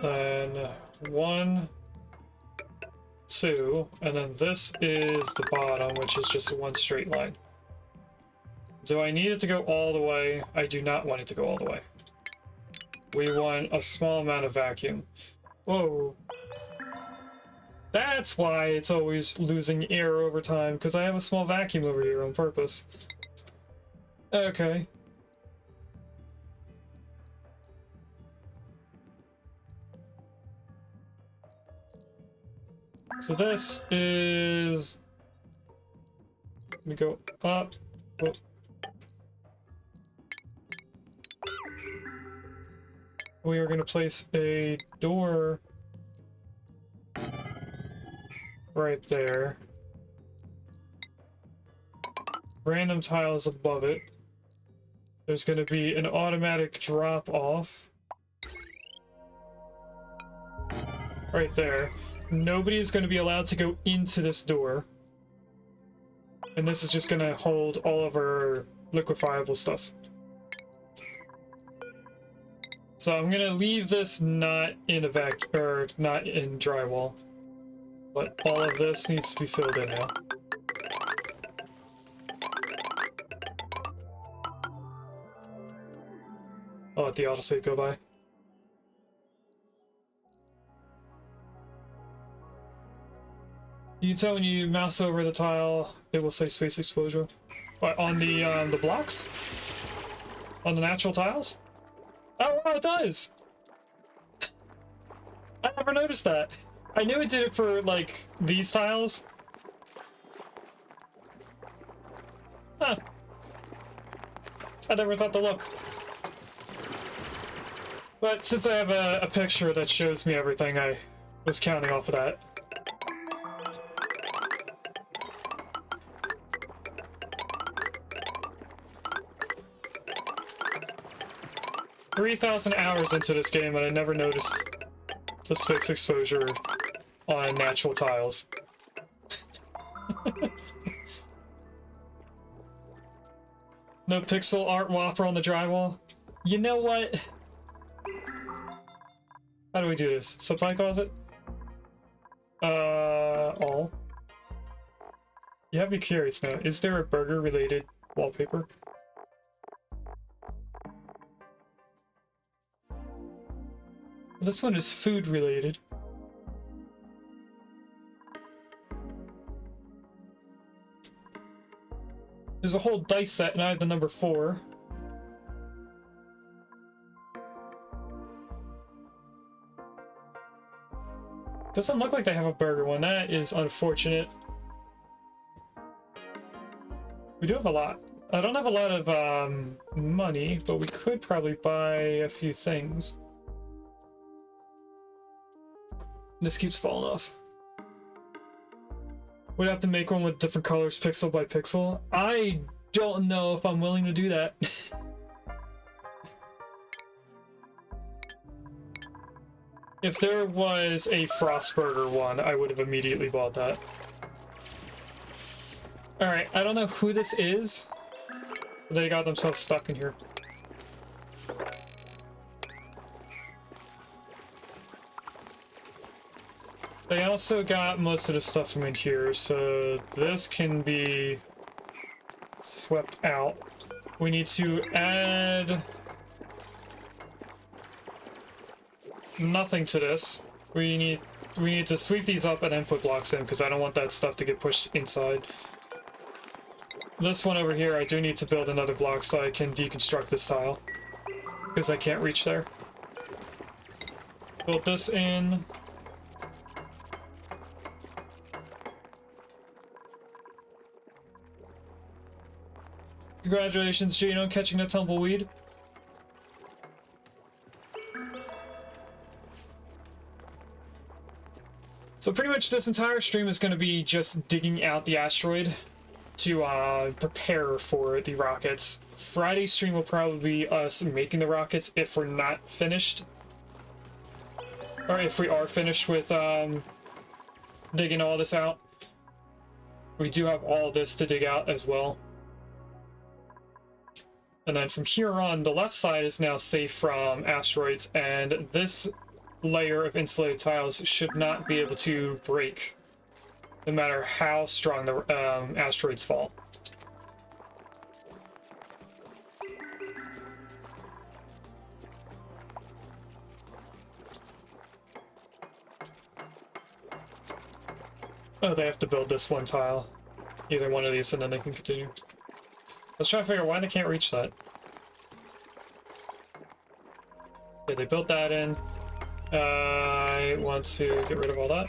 Then 1, 2, and then this is the bottom, which is just one straight line. Do I need it to go all the way? I do not want it to go all the way. We want a small amount of vacuum. Whoa. That's why it's always losing air over time, because I have a small vacuum over here on purpose. Okay. So this is... Let me go up. Oh. We are going to place a door right there. Random tiles above it. There's going to be an automatic drop off right there. Nobody's going to be allowed to go into this door. And this is just going to hold all of our liquefiable stuff. So I'm gonna leave this not in a not in drywall, but all of this needs to be filled in now. I'll let the autosave go by. You can tell when you mouse over the tile, it will say space exposure. What, on the blocks? On the natural tiles? Oh, wow, it does! I never noticed that. I knew it did it for, like, these tiles. Huh. I never thought to look. But since I have a picture that shows me everything, I was counting off of that. "3,000 hours into this game and I never noticed the fixed exposure on natural tiles." No pixel art whopper on the drywall? You know what? How do we do this? Supply closet? All. You have me curious now. Is there a burger related wallpaper? This one is food related. There's a whole dice set and I have the number 4. Doesn't look like they have a burger one. That is unfortunate. We do have a lot. I don't have a lot of money, but we could probably buy a few things. This keeps falling off. We'd have to make one with different colors, pixel by pixel. I don't know if I'm willing to do that. If there was a Frostburger one, I would have immediately bought that. Alright, I don't know who this is. But they got themselves stuck in here. They also got most of the stuff from in here, so this can be swept out. We need to add nothing to this. We need to sweep these up and then put blocks in because I don't want that stuff to get pushed inside. This one over here, I do need to build another block so I can deconstruct this tile because I can't reach there. Build this in. Congratulations, Gino, catching the tumbleweed. So pretty much this entire stream is going to be just digging out the asteroid to prepare for the rockets. Friday's stream will probably be us making the rockets if we're not finished. Or if we are finished with digging all this out. We do have all this to dig out as well. And then from here on, the left side is now safe from asteroids, and this layer of insulated tiles should not be able to break, no matter how strong the asteroids fall. Oh, they have to build this one tile. Either one of these, and then they can continue. Let's try to figure out why they can't reach that. Okay, they built that in. I want to get rid of all that.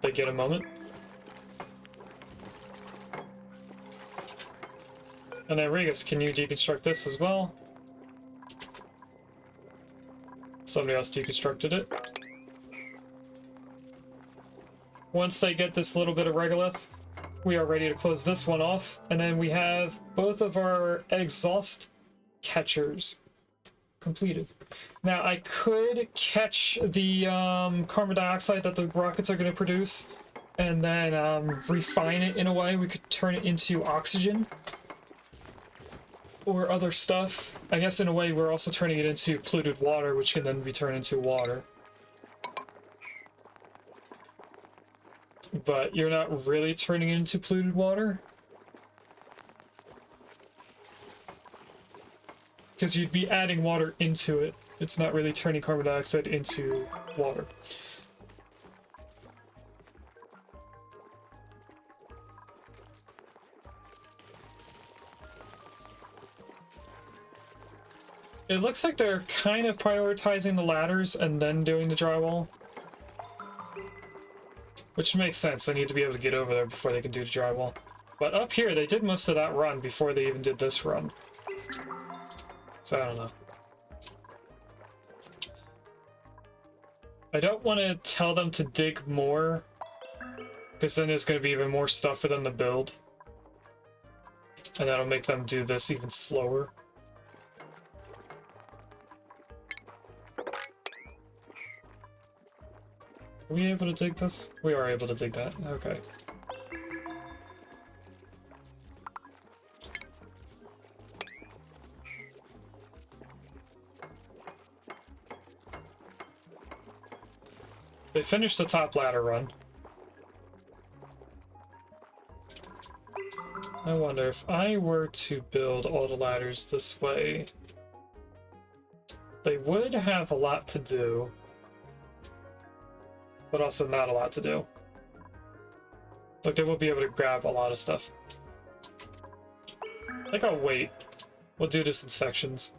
They get a moment. And then Regus, can you deconstruct this as well? Somebody else deconstructed it. Once they get this little bit of regolith, we are ready to close this one off, and then we have both of our exhaust catchers completed. Now I could catch the carbon dioxide that the rockets are going to produce and then refine it in a way we could turn it into oxygen or other stuff. I guess in a way we're also turning it into polluted water, which can then be turned into water. But you're not really turning it into polluted water. Because you'd be adding water into it. It's not really turning carbon dioxide into water. It looks like they're kind of prioritizing the ladders and then doing the drywall. Which makes sense. They need to be able to get over there before they can do the drywall. But up here, they did most of that run before they even did this run. So I don't know. I don't want to tell them to dig more, because then there's going to be even more stuff for them to build. And that'll make them do this even slower. Are we able to dig this? We are able to dig that. Okay. They finished the top ladder run. I wonder if I were to build all the ladders this way, they would have a lot to do, but also not a lot to do. Like, they will be able to grab a lot of stuff. I think I'll wait. We'll do this in sections.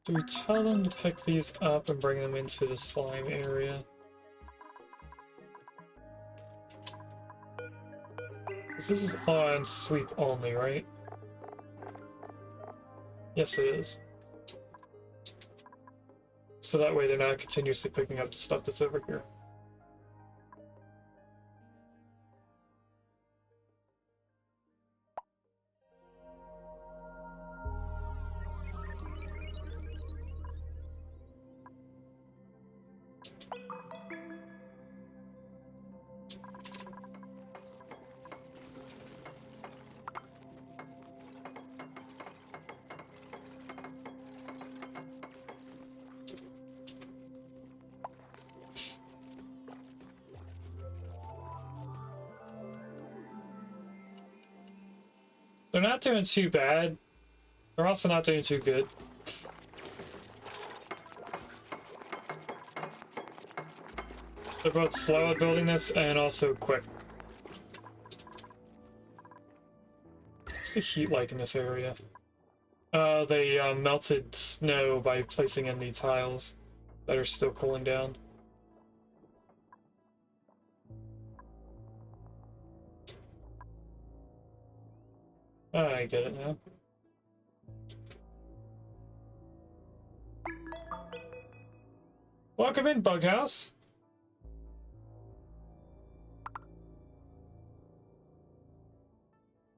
Do we tell them to pick these up and bring them into the slime area? 'Cause this is on sweep only, right? Yes, it is. So that way they're not continuously picking up the stuff that's over here. They're not doing too bad. They're also not doing too good. They're both slow at building this and also quick. What's the heat like in this area? They melted snow by placing in the tiles that are still cooling down. I get it now. Welcome in, Bughouse.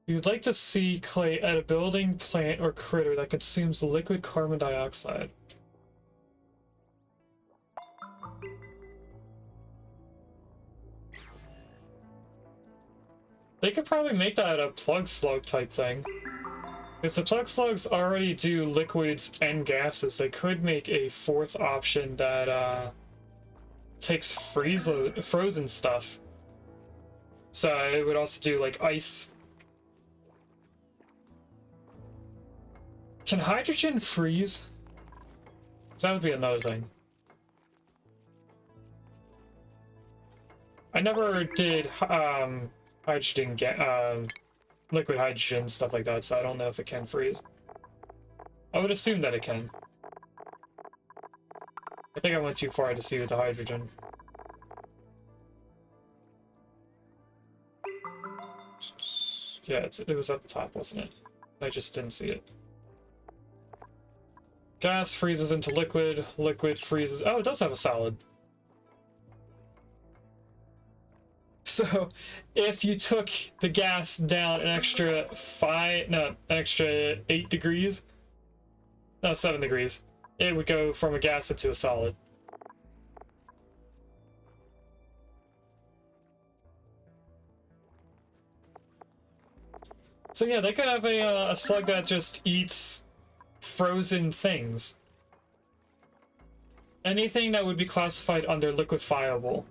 You'd like to see clay at a building, plant, or critter that consumes liquid carbon dioxide. They could probably make that a plug slug type thing. Because the plug slugs already do liquids and gases, they could make a fourth option that takes frozen stuff. So it would also do like ice. Can hydrogen freeze? 'Cause that would be another thing. I never did hydrogen, liquid hydrogen, stuff like that, so I don't know if it can freeze. I would assume that it can. I think I went too far to see with the hydrogen. Yeah, it was at the top, wasn't it? I just didn't see it. Gas freezes into liquid, liquid freezes... Oh, it does have a solid. So, if you took the gas down an extra 8 degrees, no, 7 degrees, it would go from a gas into a solid. So yeah, they could have a slug that just eats frozen things. Anything that would be classified under liquefiable.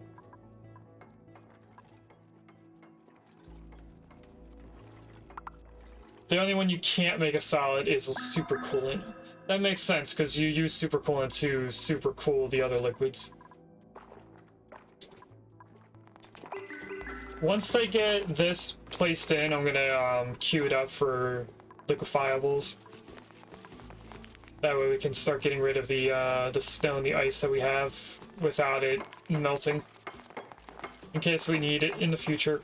The only one you can't make a solid is a supercoolant. That makes sense, because you use supercoolant to supercool the other liquids. Once I get this placed in, I'm gonna queue it up for liquefiables. That way we can start getting rid of the snow and the ice that we have without it melting, in case we need it in the future.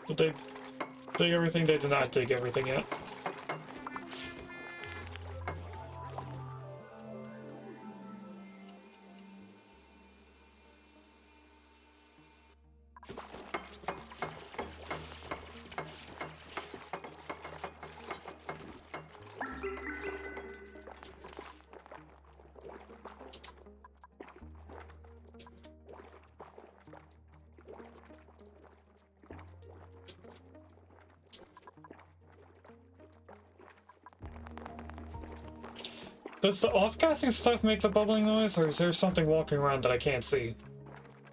Did they dig everything? They did not dig everything yet. Does the off-gassing stuff make the bubbling noise, or is there something walking around that I can't see?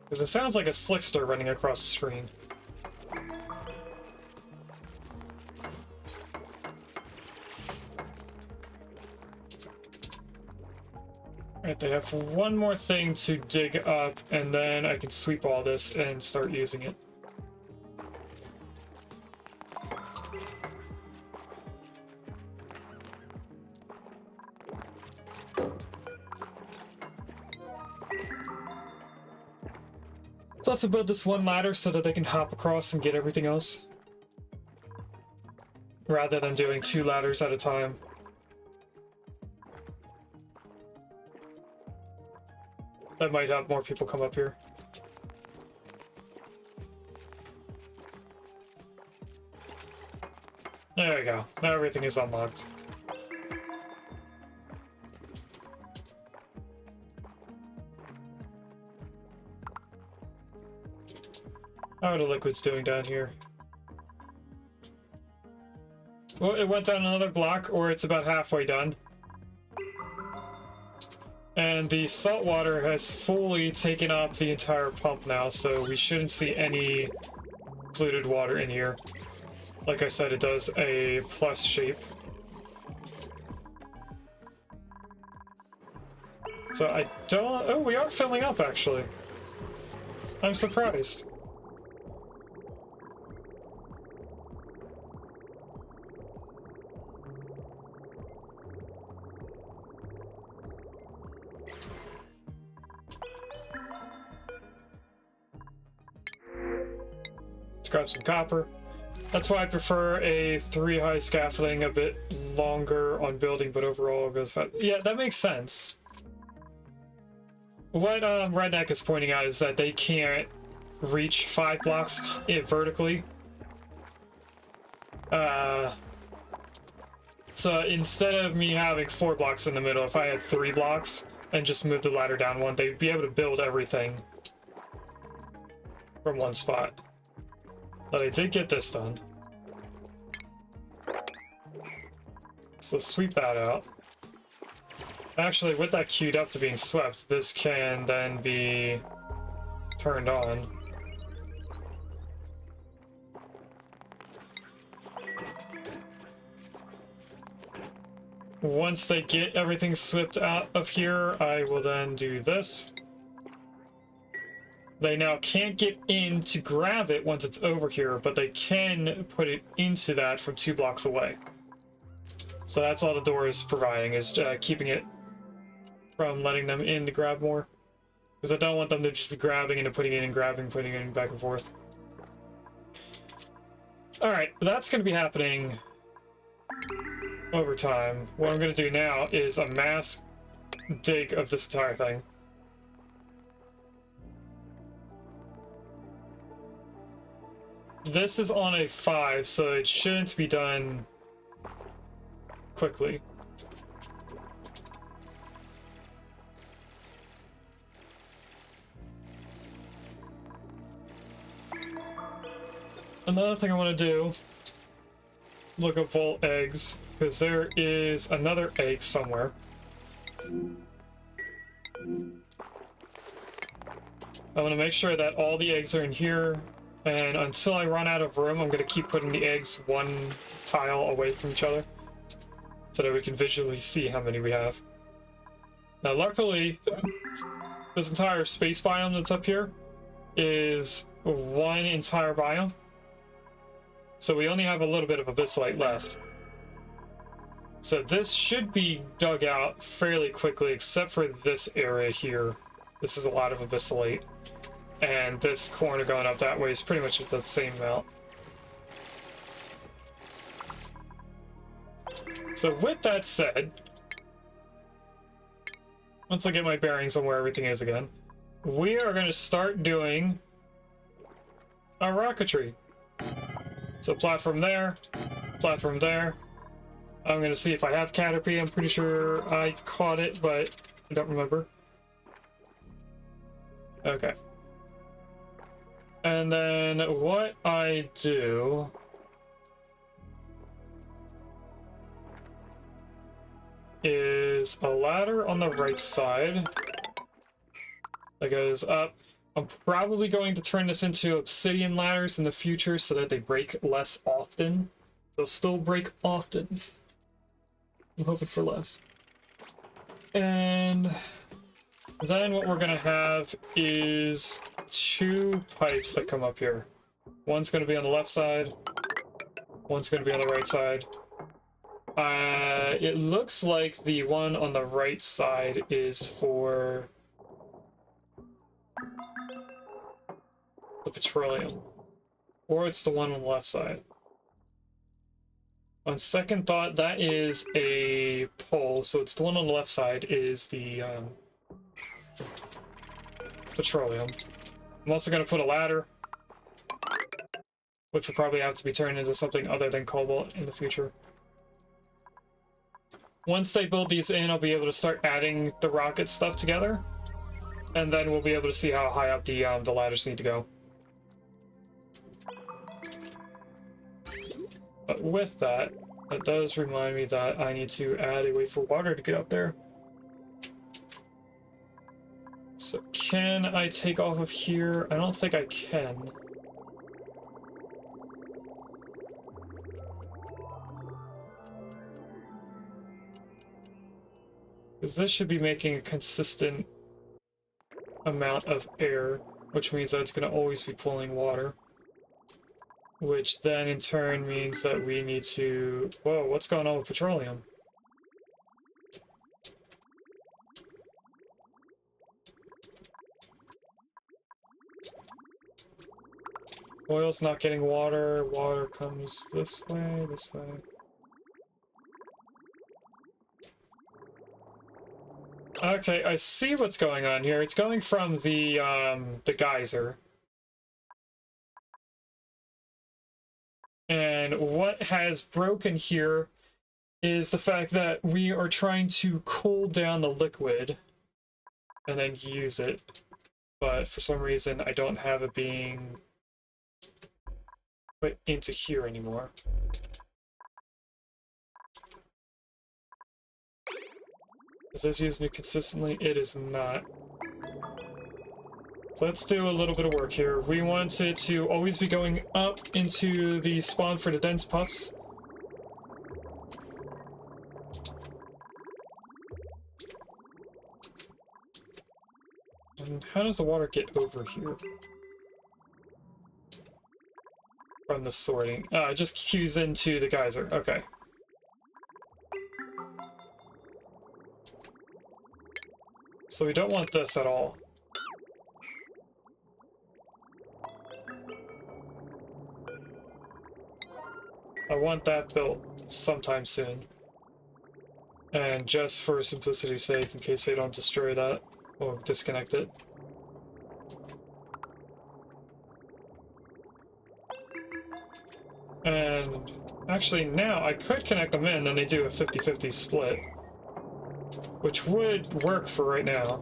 Because it sounds like a slickster running across the screen. Alright, they have one more thing to dig up, and then I can sweep all this and start using it. Let's also build this one ladder so that they can hop across and get everything else, rather than doing 2 ladders at a time. That might have more people come up here. There we go. Now everything is unlocked. How are the liquids doing down here? Well, it went down another block, or it's about halfway done. And the salt water has fully taken up the entire pump now, so we shouldn't see any polluted water in here. Like I said, it does a plus shape. So I don't... Oh, we are filling up, actually. I'm surprised. Let's grab some copper. That's why I prefer a 3-high scaffolding, a bit longer on building, but overall it goes fast. Yeah, that makes sense. What Redneck is pointing out is that they can't reach 5 blocks vertically. So instead of me having 4 blocks in the middle, if I had 3 blocks and just moved the ladder down 1, they'd be able to build everything from 1 spot. But I did get this done. So sweep that out. Actually, with that queued up to being swept, this can then be turned on. Once they get everything swept out of here, I will then do this. They now can't get in to grab it once it's over here, but they can put it into that from 2 blocks away. So that's all the door is providing, is keeping it from letting them in to grab more. Because I don't want them to just be grabbing and putting it in and grabbing, putting it in back and forth. Alright, that's going to be happening over time. What I'm going to do now is a mass dig of this entire thing. This is on a 5, so it shouldn't be done quickly. Another thing I want to do, look up vault eggs, because there is another egg somewhere. I want to make sure that all the eggs are in here, and until I run out of room, I'm going to keep putting the eggs one tile away from each other, so that we can visually see how many we have. Now, luckily, this entire space biome that's up here is one entire biome, so we only have a little bit of abyssalite left. So this should be dug out fairly quickly, except for this area here. This is a lot of abyssalite. And this corner going up that way is pretty much the same amount. So with that said, once I get my bearings on where everything is again, we are going to start doing our rocketry. So platform there, platform there. I'm going to see if I have Caterpie. I'm pretty sure I caught it, but I don't remember. Okay. And then what I do is a ladder on the right side that goes up. I'm probably going to turn this into obsidian ladders in the future so that they break less often. They'll still break often. I'm hoping for less. And then what we're gonna have is 2 pipes that come up here. One's gonna be on the left side, one's gonna be on the right side. It looks like the one on the right side is for the petroleum, or it's the one on the left side. On second thought, that is a pole, so it's the one on the left side is the petroleum. I'm also going to put a ladder, which will probably have to be turned into something other than cobalt in the future. Once they build these in, I'll be able to start adding the rocket stuff together, and then we'll be able to see how high up the ladders need to go. But with that, that does remind me that I need to add a way for water to get up there. So can I take off of here? I don't think I can. Because this should be making a consistent amount of air, which means that it's going to always be pulling water. Which then in turn means that we need to... Whoa, what's going on with petroleum? Oil's not getting water. Water comes this way, this way. Okay, I see what's going on here. It's going from the geyser. And what has broken here is the fact that we are trying to cool down the liquid and then use it. But for some reason, I don't have it being put into here anymore. Is this using it consistently? It is not. So let's do a little bit of work here. We want it to always be going up into the spawn for the dense puffs. And how does the water get over here? From the sorting. It just queues into the geyser. Okay. So we don't want this at all. I want that built sometime soon. And just for simplicity's sake, in case they don't destroy that or disconnect it. And actually now I could connect them in, then they do a 50-50 split. Which would work for right now.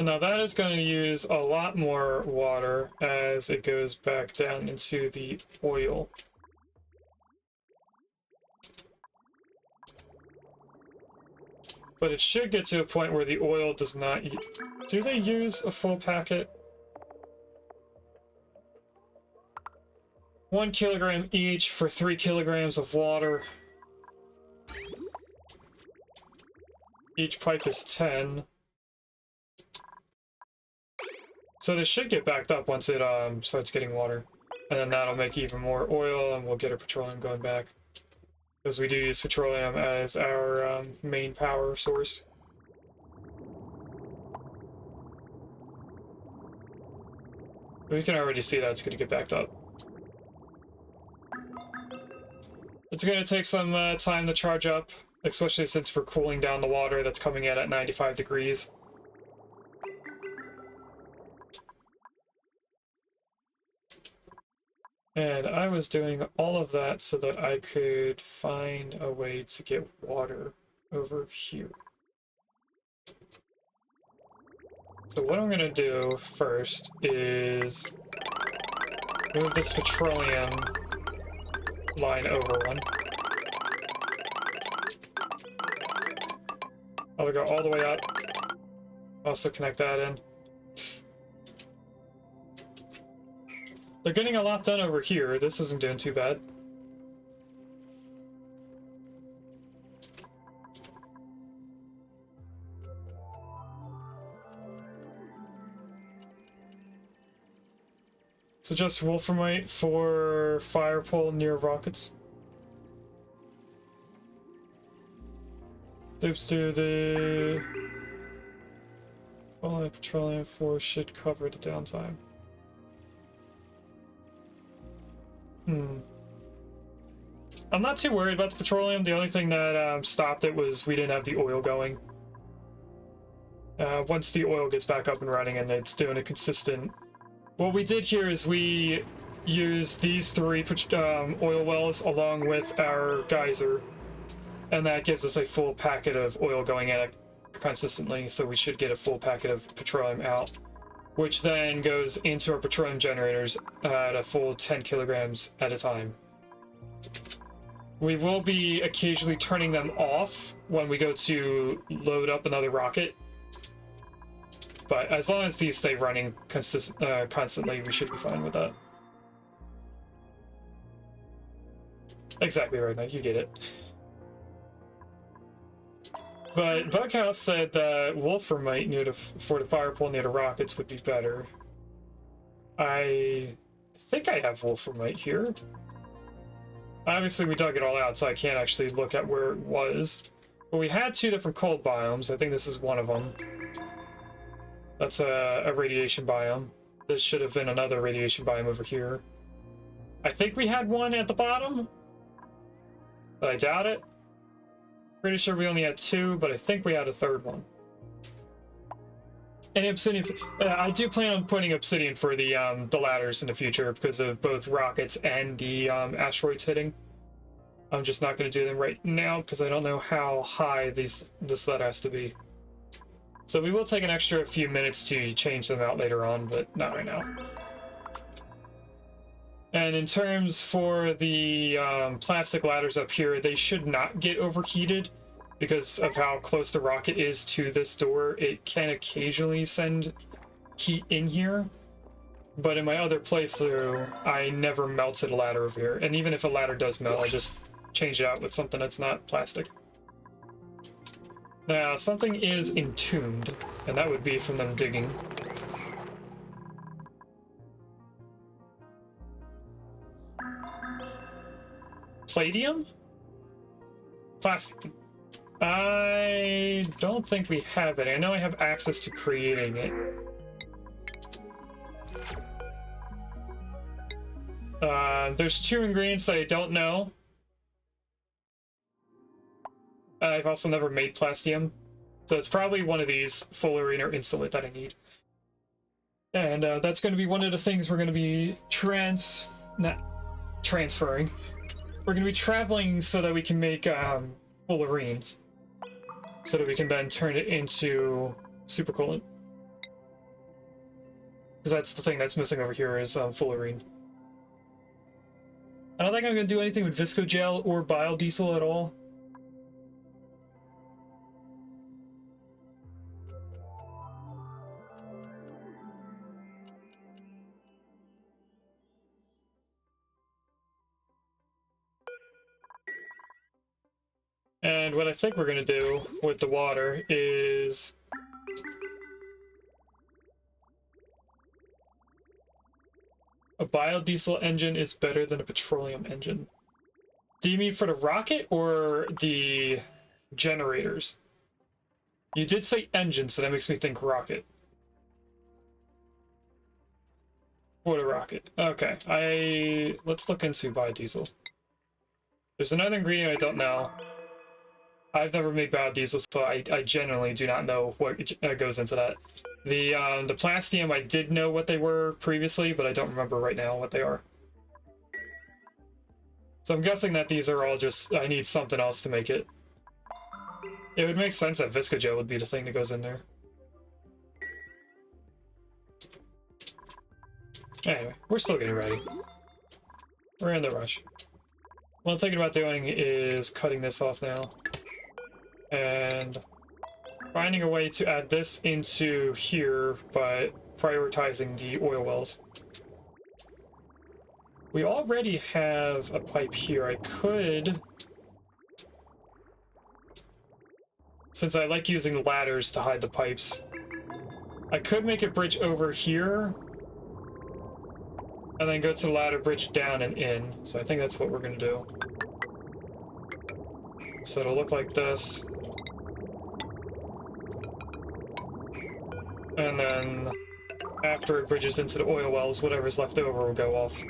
Now that is going to use a lot more water as it goes back down into the oil. But it should get to a point where the oil does not... Do they use a full packet? 1 kilogram each for 3 kilograms of water. Each pipe is 10. So this should get backed up once it starts getting water. And then that'll make even more oil, and we'll get our petroleum going back. Because we do use petroleum as our main power source. We can already see that it's going to get backed up. It's going to take some time to charge up, especially since we're cooling down the water that's coming in at 95 degrees. And I was doing all of that so that I could find a way to get water over here. So what I'm going to do first is move this petroleum line over one. I'll go all the way up. Also connect that in. They're getting a lot done over here. This isn't doing too bad. So just wolframite for fire pole near rockets. Oops, do the... Well, petroleum 4 should cover the downtime. I'm not too worried about the petroleum. The only thing that stopped it was we didn't have the oil going. Once the oil gets back up and running and it's doing a consistent... What we did here is we used these 3 oil wells along with our geyser, and that gives us a full packet of oil going in consistently, so we should get a full packet of petroleum out, which then goes into our petroleum generators at a full 10 kilograms at a time. We will be occasionally turning them off when we go to load up another rocket, but as long as these stay running constantly, we should be fine with that. Exactly right, now you get it. But Bughouse said that wolframite near for the fire pole near the rockets would be better. I think I have wolframite here. Obviously we dug it all out, so I can't actually look at where it was. But we had 2 different cold biomes. I think this is one of them. That's a radiation biome. This should have been another radiation biome over here. I think we had one at the bottom, but I doubt it. Pretty sure we only had 2, but I think we had a 3rd one. And obsidian, I do plan on putting obsidian for the ladders in the future because of both rockets and the asteroids hitting. I'm just not going to do them right now because I don't know how high this ladder has to be. So we will take an extra few minutes to change them out later on, but not right now. And in terms for the plastic ladders up here, they should not get overheated because of how close the rocket is to this door. It can occasionally send heat in here, but in my other playthrough, I never melted a ladder over here. And even if a ladder does melt, I just change it out with something that's not plastic. Now, something is entombed, and that would be from them digging. Palladium? Plastic. I don't think we have it. I know I have access to creating it. There's 2 ingredients that I don't know. I've also never made plastium, so it's probably one of these fullerene or insulate that I need. And that's going to be one of the things we're going to be transferring. We're going to be traveling so that we can make fullerene, so that we can then turn it into supercoolant. Because that's the thing that's missing over here is fullerene. I don't think I'm going to do anything with Visco Gel or Biodiesel at all. And what I think we're going to do with the water is... a biodiesel engine is better than a petroleum engine. Do you mean for the rocket or the generators? You did say engine, so that makes me think rocket. For the rocket. Okay, let's look into biodiesel. There's another ingredient I don't know. I've never made biodiesel, so I genuinely do not know what goes into that. The plastium, I did know what they were previously, but I don't remember right now what they are. So I'm guessing that these are all just, I need something else to make it. It would make sense that Viscogel would be the thing that goes in there. Anyway, we're still getting ready. We're in the rush. What I'm thinking about doing is cutting this off now. And finding a way to add this into here, but prioritizing the oil wells. We already have a pipe here. I could... Since I like using ladders to hide the pipes, I could make a bridge over here, and then go to the ladder bridge down and in. So I think that's what we're going to do. So it'll look like this. And then, after it bridges into the oil wells, whatever's left over will go off.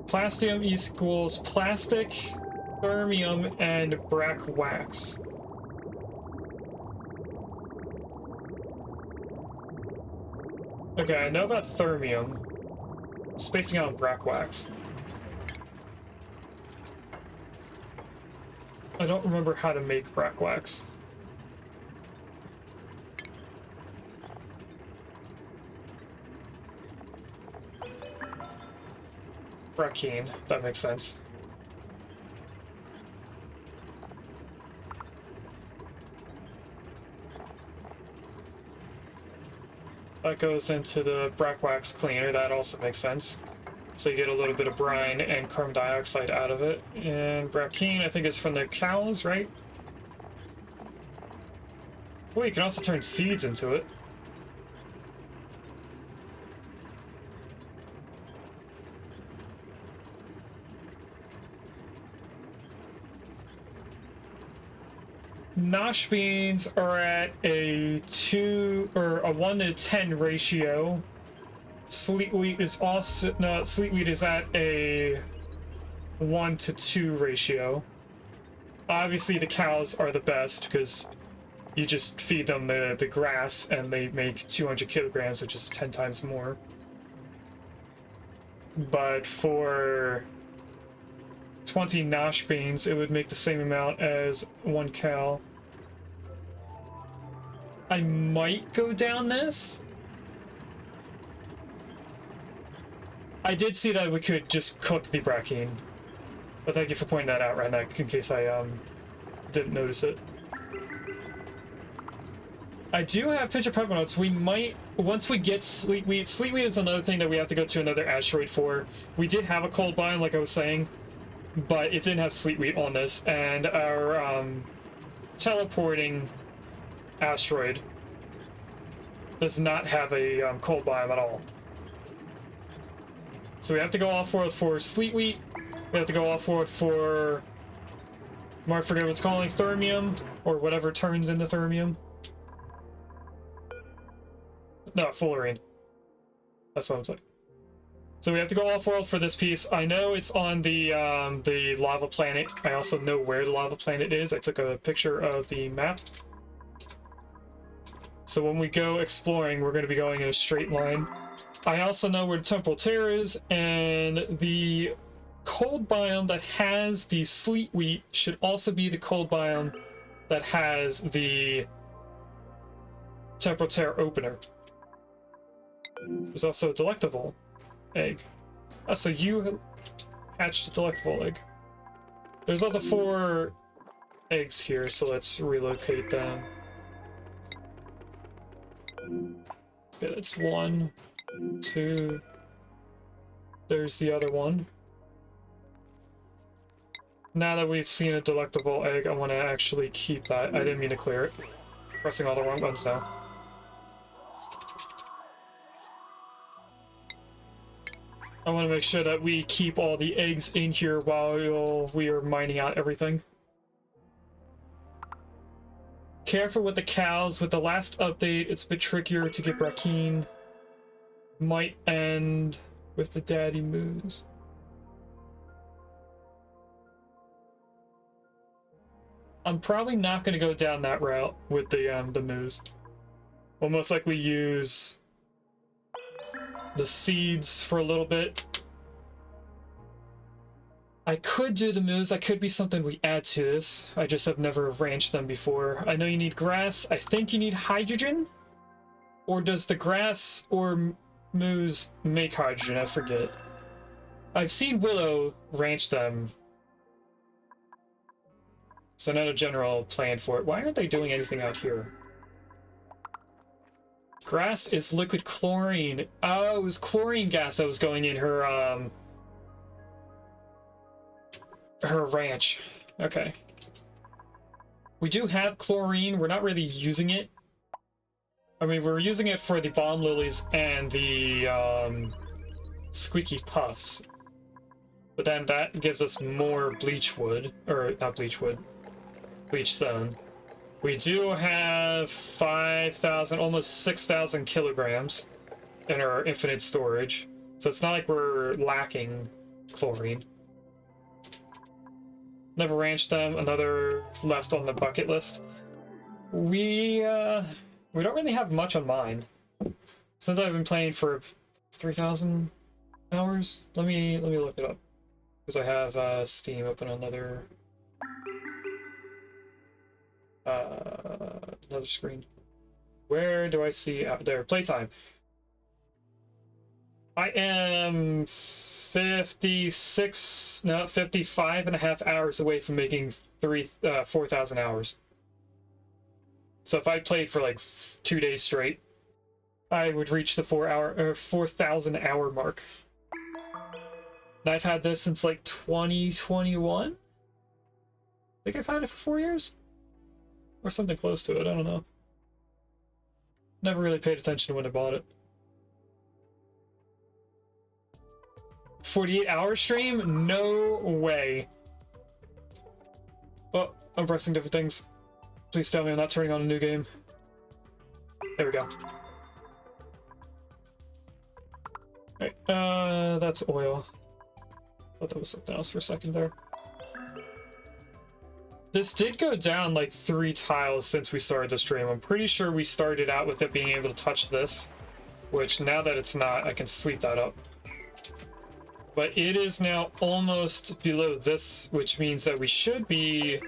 Plastium equals plastic, thermium, and brack wax. Okay, I know about thermium. Spacing out on brack wax. I don't remember how to make brack wax. Brackine, that makes sense. That goes into the brack wax cleaner, that also makes sense. So you get a little bit of brine and carbon dioxide out of it. And brackine, I think, is from the cows, right? Oh, you can also turn seeds into it. Nosh beans are at a 1 to 10 ratio. Sleet wheat is also sleet wheat is at a 1 to 2 ratio. Obviously, the cows are the best because you just feed them the grass and they make 200 kilograms, which is 10 times more. But for 20 nosh beans, it would make the same amount as 1 cow. I might go down this. I did see that we could just cook the brackine. But thank you for pointing that out, Redneck, in case I didn't notice it. I do have pitcher pepper notes. We might, once we get sleet wheat is another thing that we have to go to another asteroid for. We did have a cold biome, like I was saying, but it didn't have sleet wheat on this, and our teleporting asteroid does not have a cold biome at all. So we have to go off-world for sleet wheat. We have to go off-world for... I forget what it's calling, thermium, or whatever turns into thermium. No, fullerene. That's what I'm saying. So we have to go off-world for this piece. I know it's on the lava planet. I also know where the lava planet is. I took a picture of the map. So when we go exploring, we're going to be going in a straight line. I also know where the temporal tear is, and the cold biome that has the sleet wheat should also be the cold biome that has the temporal tear opener. There's also a delectable egg. Oh, so you hatched a delectable egg. There's also 4 eggs here, so let's relocate them. Okay, that's 1, 2. There's the other one. Now that we've seen a delectable egg, I want to actually keep that. I didn't mean to clear it. Pressing all the wrong buttons now. I want to make sure that we keep all the eggs in here while we are mining out everything. Careful with the cows. With the last update, it's a bit trickier to get Brackeen. Might end with the daddy moose. I'm probably not going to go down that route with the moose. We'll most likely use the seeds for a little bit. I could do the moose. That could be something we add to this. I just have never ranched them before. I know you need grass. I think you need hydrogen? Or does the grass or moose make hydrogen? I forget. I've seen Willow ranch them. So not a general plan for it. Why aren't they doing anything out here? Grass is liquid chlorine. Oh, it was chlorine gas that was going in her ranch. Okay. We do have chlorine. We're not really using it. I mean, we're using it for the bomb lilies and the squeaky puffs. But then that gives us more bleach wood. Or, not bleach wood. Bleach stone. We do have 5,000, almost 6,000 kilograms in our infinite storage. So it's not like we're lacking chlorine. Never ranched them. Another left on the bucket list. We don't really have much on mine. Since I've been playing for 3,000 hours. Let me look it up. Because I have Steam open on another screen. Where do I see out there? Playtime. I am 55 and a half hours away from making 4,000 hours. So if I played for like 2 days straight, I would reach the 4,000 hour mark. And I've had this since like 2021. I think I've had it for 4 years. Or something close to it, I don't know. Never really paid attention to when I bought it. 48-hour stream? No way. Oh, I'm pressing different things. Please tell me I'm not turning on a new game. There we go. Alright, that's oil. Thought that was something else for a second there. This did go down like 3 tiles since we started the stream. I'm pretty sure we started out with it being able to touch this, which now that it's not, I can sweep that up. But it is now almost below this, which means that we should be...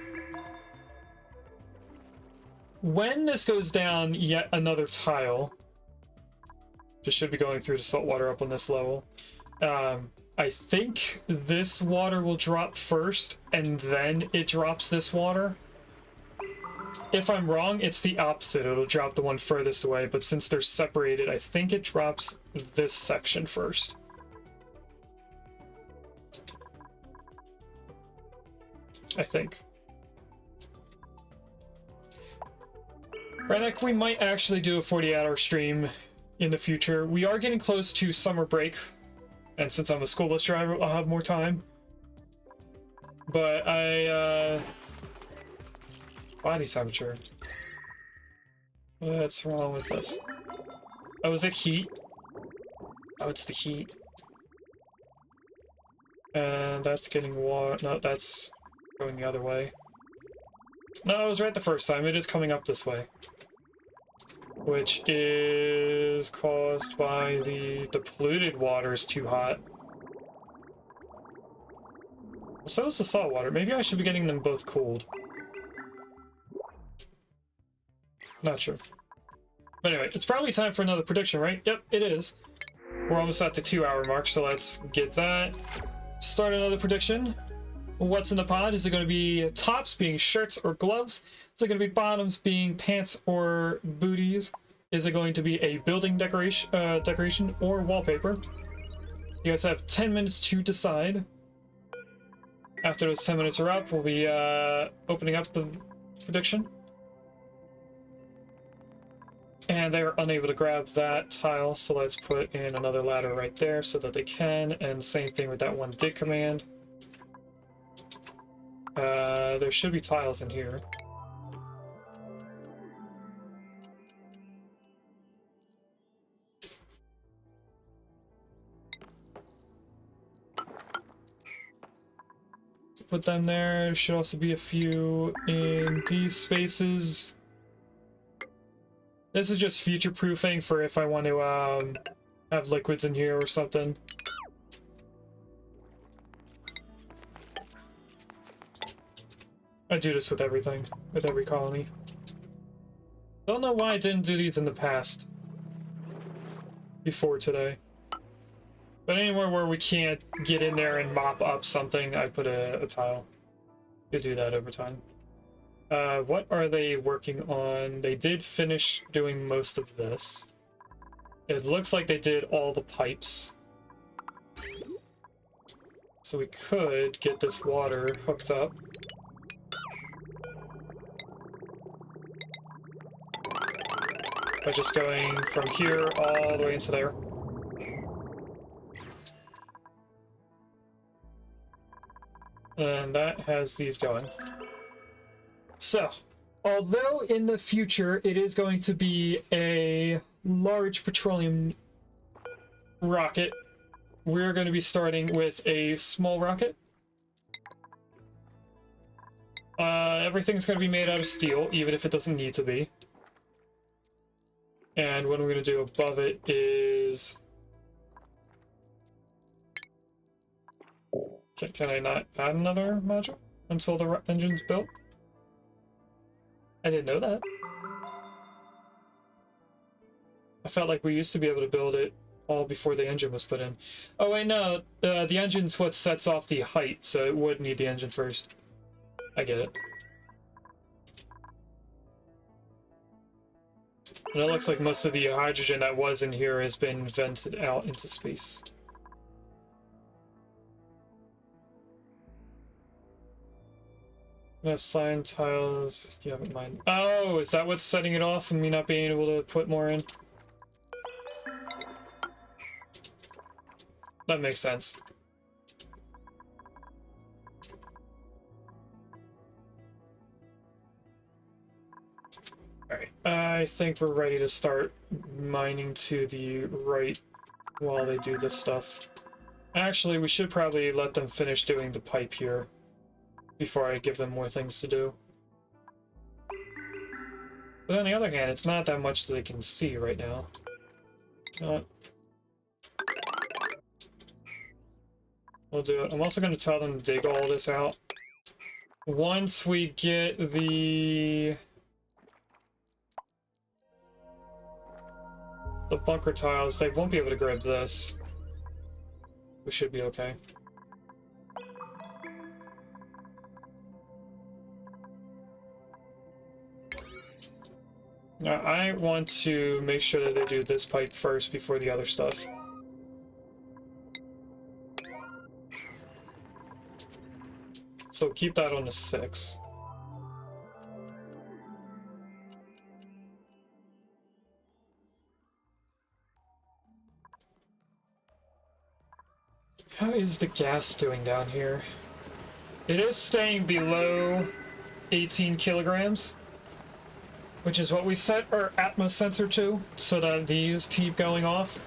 When this goes down yet another tile, just should be going through the salt water up on this level. I think this water will drop first, and then it drops this water. If I'm wrong, it's the opposite. It'll drop the one furthest away, but since they're separated, I think it drops this section first. I think. Redneck, we might actually do a 48-hour stream in the future. We are getting close to summer break. And since I'm a school bus driver, I'll have more time. But body temperature. What's wrong with this? Oh, is it heat? Oh, it's the heat. And that's getting water. No, that's going the other way. No, I was right the first time. It is coming up this way. Which is caused by the polluted water is too hot. So is the salt water. Maybe I should be getting them both cooled. Not sure. But anyway, it's probably time for another prediction, right? Yep, it is. We're almost at the 2-hour mark, so let's get that. Start another prediction. What's in the pod? Is it going to be tops being shirts or gloves? Is it going to be bottoms being pants or booties? Is it going to be a building decoration or wallpaper? You guys have 10 minutes to decide. After those 10 minutes are up, we'll be opening up the prediction. And they're unable to grab that tile, so let's put in another ladder right there so that they can. And same thing with that one dig command. There should be tiles in here. So put them there. There should also be a few in these spaces. This is just future-proofing for if I want to have liquids in here or something. I do this with everything, with every colony. Don't know why I didn't do these in the past. Before today. But anywhere where we can't get in there and mop up something, I put a tile. You do that over time. What are they working on? They did finish doing most of this. It looks like they did all the pipes. So we could get this water hooked up. By just going from here all the way into there. And that has these going. So, although in the future it is going to be a large petroleum rocket, we're going to be starting with a small rocket. Everything's going to be made out of steel, even if it doesn't need to be. And what we're going to do above it is... Can I not add another module until the engine's built? I didn't know that. I felt like we used to be able to build it all before the engine was put in. Oh wait, no. The engine's what sets off the height, so it would need the engine first. I get it. And it looks like most of the hydrogen that was in here has been vented out into space. No sign tiles. You haven't mind. Oh, is that what's setting it off and me not being able to put more in? That makes sense. Alright, I think we're ready to start mining to the right while they do this stuff. Actually, we should probably let them finish doing the pipe here before I give them more things to do. But on the other hand, it's not that much that they can see right now. We'll do it. I'm also going to tell them to dig all this out. Once we get the bunker tiles, they won't be able to grab this. We should be okay. Now, I want to make sure that they do this pipe first before the other stuff. So keep that on the 6. How is the gas doing down here? It is staying below 18 kilograms, which is what we set our Atmos sensor to, so that these keep going off.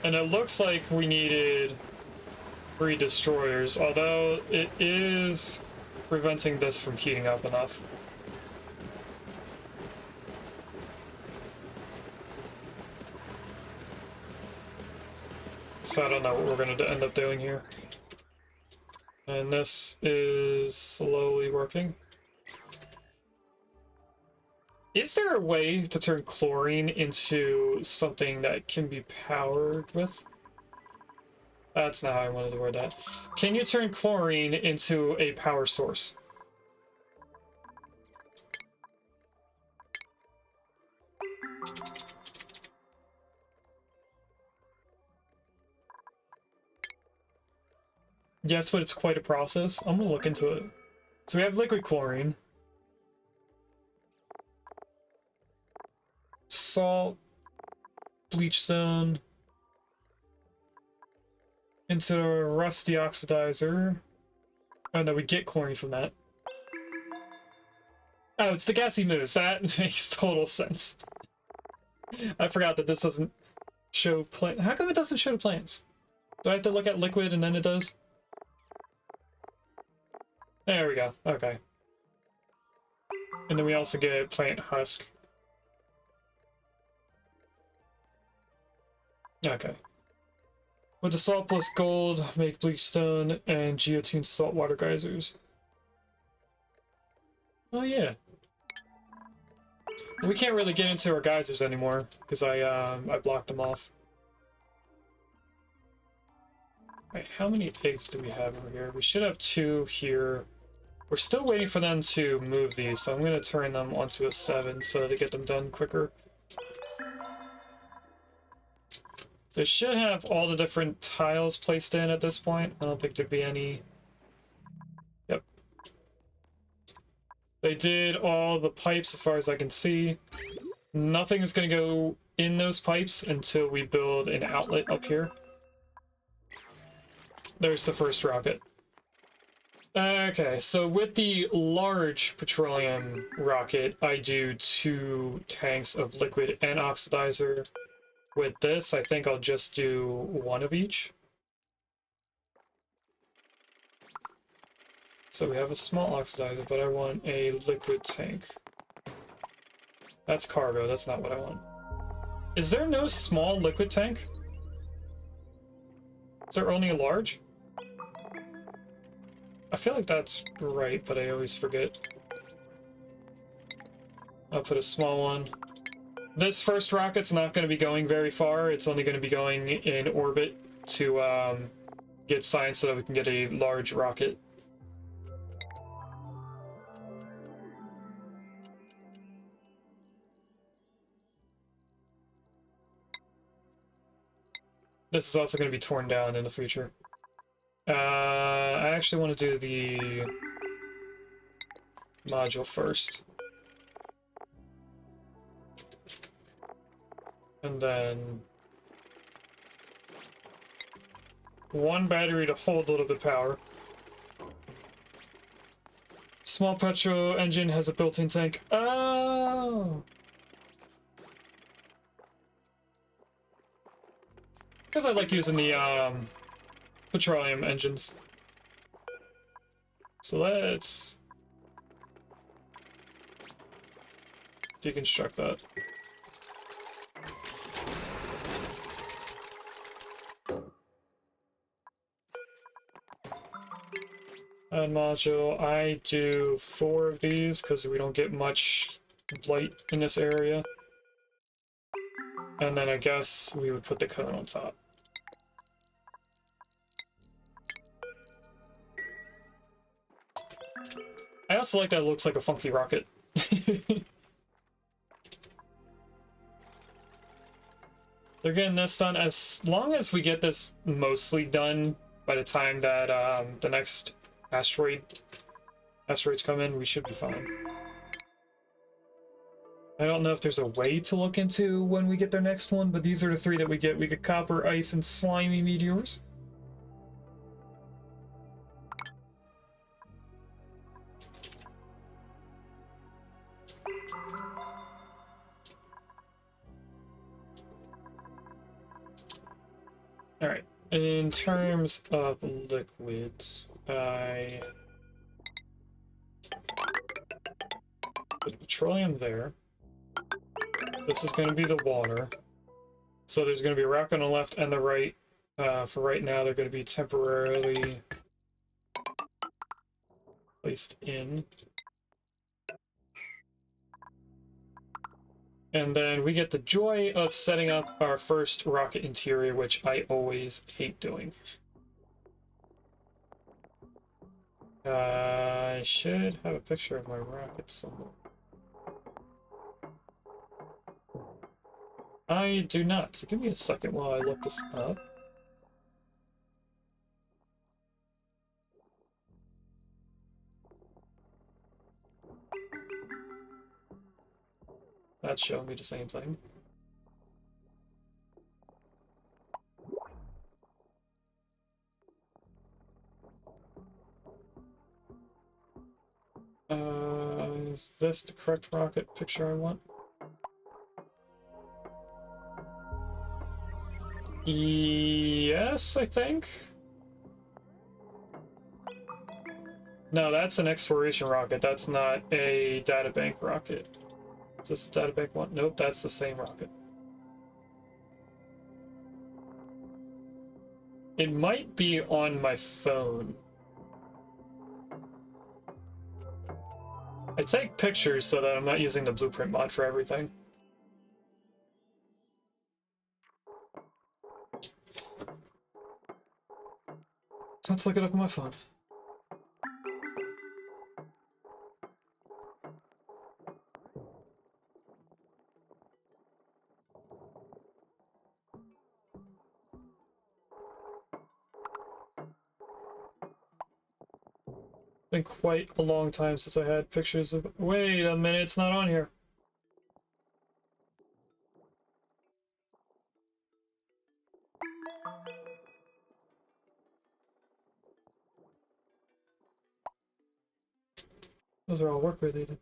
And it looks like we needed 3 destroyers, although it is preventing this from heating up enough. So I don't know what we're going to end up doing here. And this is slowly working. Is there a way to turn chlorine into something that can be powered with? That's not how I wanted to word that. Can you turn chlorine into a power source? Yes, but it's quite a process. I'm gonna look into it. So we have liquid chlorine, salt, bleach stone, into a rusty oxidizer. Oh no, we get chlorine from that. Oh, it's the gassy mousse. That makes total sense. I forgot that this doesn't show plant. How come it doesn't show the plants? Do I have to look at liquid and then it does? There we go. Okay. And then we also get plant husk. Okay. With the salt plus gold, make bleach stone and geotune saltwater geysers. Oh yeah. We can't really get into our geysers anymore because I blocked them off. Right, how many eggs do we have over here? We should have 2 here. We're still waiting for them to move these, so I'm going to turn them onto a 7 so to get them done quicker. They should have all the different tiles placed in at this point. I don't think there'd be any... Yep. They did all the pipes as far as I can see. Nothing is going to go in those pipes until we build an outlet up here. There's the first rocket. Okay, so with the large petroleum rocket, I do 2 tanks of liquid and oxidizer. With this, I think I'll just do 1 of each. So we have a small oxidizer, but I want a liquid tank. That's cargo, that's not what I want. Is there no small liquid tank? Is there only a large? I feel like that's right, but I always forget. I'll put a small one. This first rocket's not going to be going very far. It's only going to be going in orbit to get science so that we can get a large rocket. This is also going to be torn down in the future. I actually want to do the module first. And then 1 battery to hold a little bit of power. Small petrol engine has a built-in tank. Oh! Because I like using the petroleum engines. So let's deconstruct that. And module, I do 4 of these because we don't get much light in this area. And then I guess we would put the cone on top. I also like that it looks like a funky rocket. They're getting this done. As long as we get this mostly done by the time that the next asteroids come in, we should be fine. I don't know if there's a way to look into when we get their next one, but these are the 3 that we get. We get copper, ice, and slimy meteors. Alright, in terms of liquids, I put petroleum there. This is going to be the water. So there's going to be a rock on the left and the right. For right now, they're going to be temporarily placed in. And then we get the joy of setting up our first rocket interior, which I always hate doing. I should have a picture of my rocket somewhere. I do not, so give me a second while I look this up. That's showing me the same thing. Is this the correct rocket picture I want? Yes, I think. No, that's an exploration rocket. That's not a databank rocket. Is this a databank one? Nope, that's the same rocket. It might be on my phone. I take pictures so that I'm not using the blueprint mod for everything. Let's look it up on my phone. Been quite a long time since I had pictures of... Wait a minute, it's not on here. Those are all work related.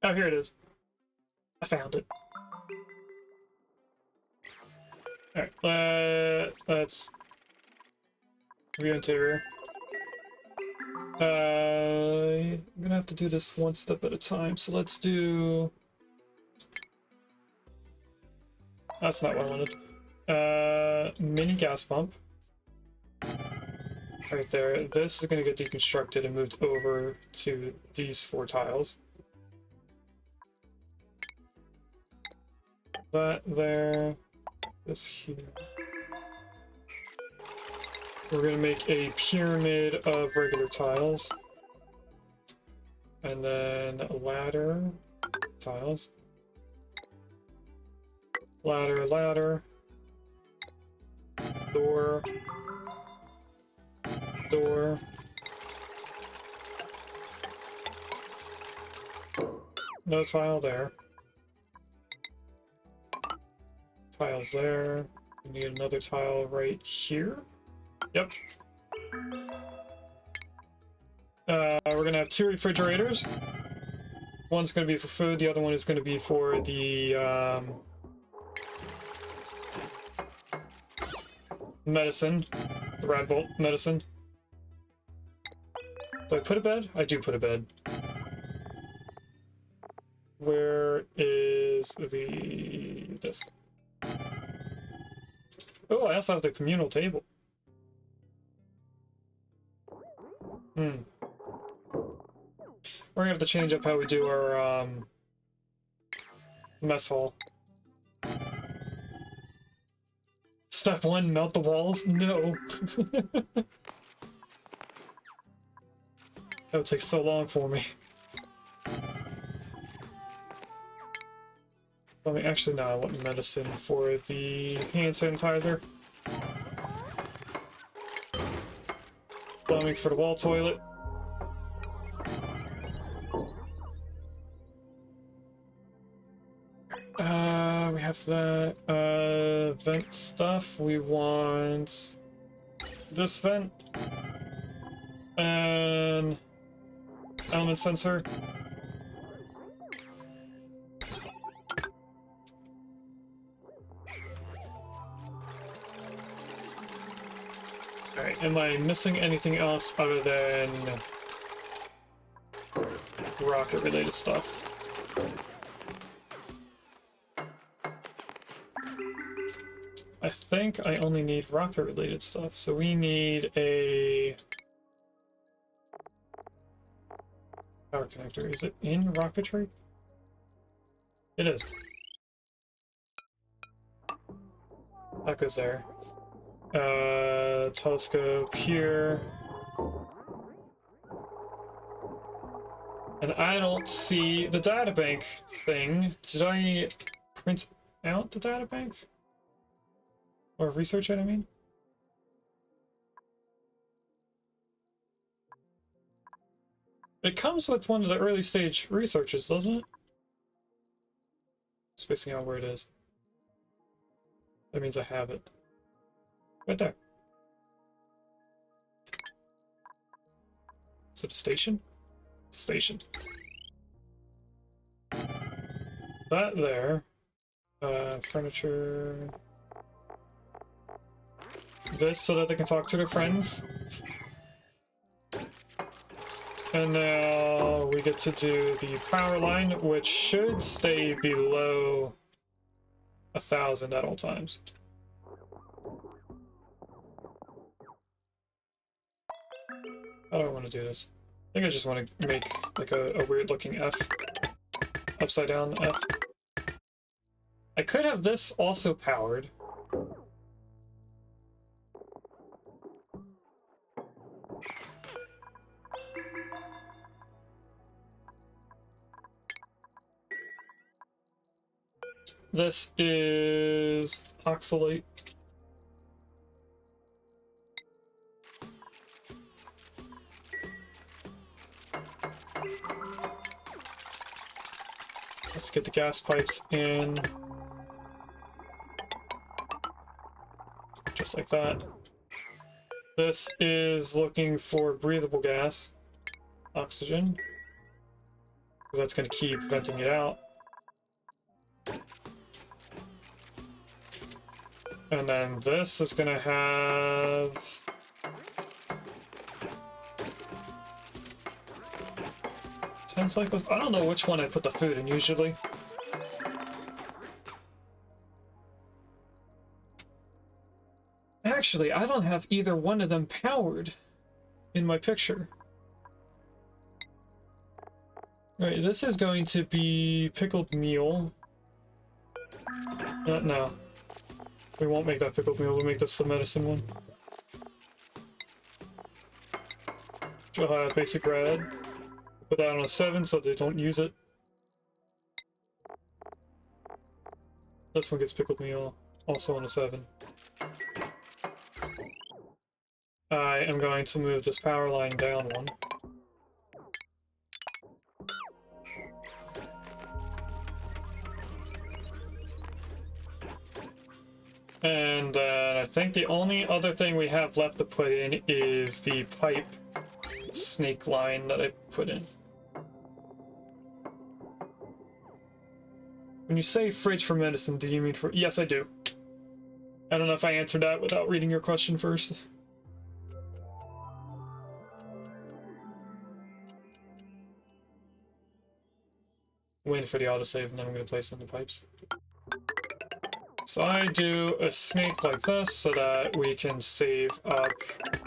Oh, here it is. I found it. Alright, let's view interior. I'm gonna have to do this one step at a time, so let's do... That's not what I wanted. Mini gas pump. Right there. This is gonna get deconstructed and moved over to these 4 tiles. That there. This here. We're gonna make a pyramid of regular tiles. And then a ladder. Tiles. Ladder, ladder. Door. Door. No tile there. Tiles there. We need another tile right here. Yep. We're gonna have 2 refrigerators. One's gonna be for food, the other one is gonna be for the medicine. The Rad Bolt medicine. Do I put a bed? I do put a bed. Where is this? Oh, I also have the communal table. We're gonna have to change up how we do our mess hall. Step 1, melt the walls? No. That would take so long for me. Let me actually, no, I want medicine for the hand sanitizer. Plumbing for the wall toilet. We have that, vent stuff. We want this vent. And element sensor. Alright, am I missing anything else other than rocket-related stuff? I think I only need rocket-related stuff, so we need a Power connector. Is it in rocketry? It is. That goes there. Telescope here. And I don't see the databank thing. Did I print out the databank? Or research it, I mean? It comes with one of the early stage researches, doesn't it? Spacing out where it is. That means I have it. Right there. Is it a station? Station. That there. Furniture. This so that they can talk to their friends. And now we get to do the power line, which should stay below 1,000 at all times. How do I want to do this? I think I just want to make like a weird looking F. Upside down F. I could have this also powered. This is oxalate. Let's get the gas pipes in. Just like that. This is looking for breathable gas. Oxygen. Because that's going to keep venting it out. And then this is going to have... 10 cycles? I don't know which one I put the food in usually. Actually, I don't have either one of them powered in my picture. Alright, this is going to be pickled meal. No. We won't make that pickled meal, we'll make this the medicine one. Basic red. Put that on a 7 so they don't use it. This one gets pickled meal, also on a 7. I am going to move this power line down one. And I think the only other thing we have left to put in is the pipe snake line that I put in. When you say fridge for medicine, do you mean for... Yes, I do. I don't know if I answered that without reading your question first. Waiting for the autosave, and then I'm going to place in the pipes. So I do a snake like this so that we can save up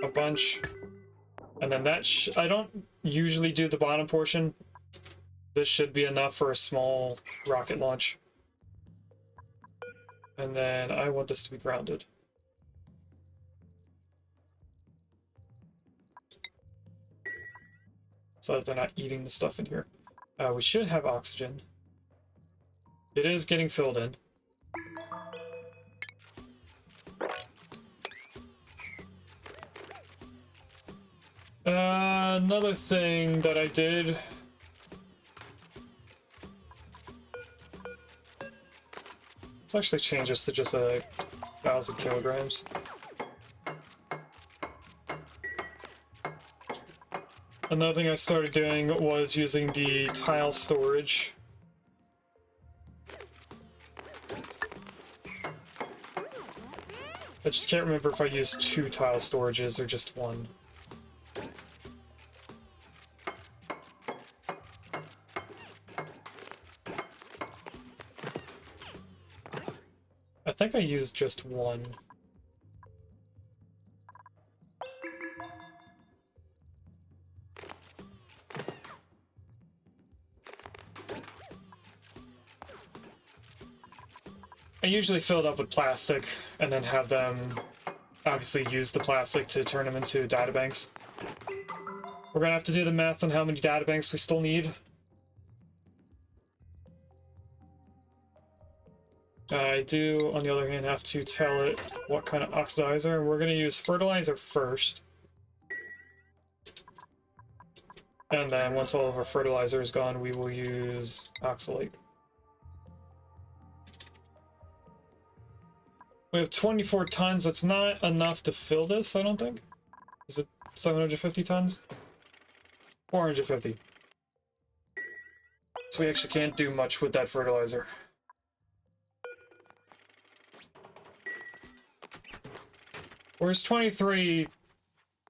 a bunch. And then that I don't usually do the bottom portion. This should be enough for a small rocket launch. And then I want this to be grounded. So that they're not eating the stuff in here. We should have oxygen. It is getting filled in. Another thing that I did... Let's actually change this to just 1,000 kilograms. Another thing I started doing was using the tile storage. I just can't remember if I used 2 tile storages or just 1. I think I used just 1. I usually fill it up with plastic and then have them obviously use the plastic to turn them into databanks. We're gonna have to do the math on how many databanks we still need. I do, on the other hand, have to tell it what kind of oxidizer, and we're gonna use fertilizer first. And then once all of our fertilizer is gone, we will use oxalate. We have 24 tons. That's not enough to fill this, I don't think. Is it 750 tons? 450. So we actually can't do much with that fertilizer. Where's 23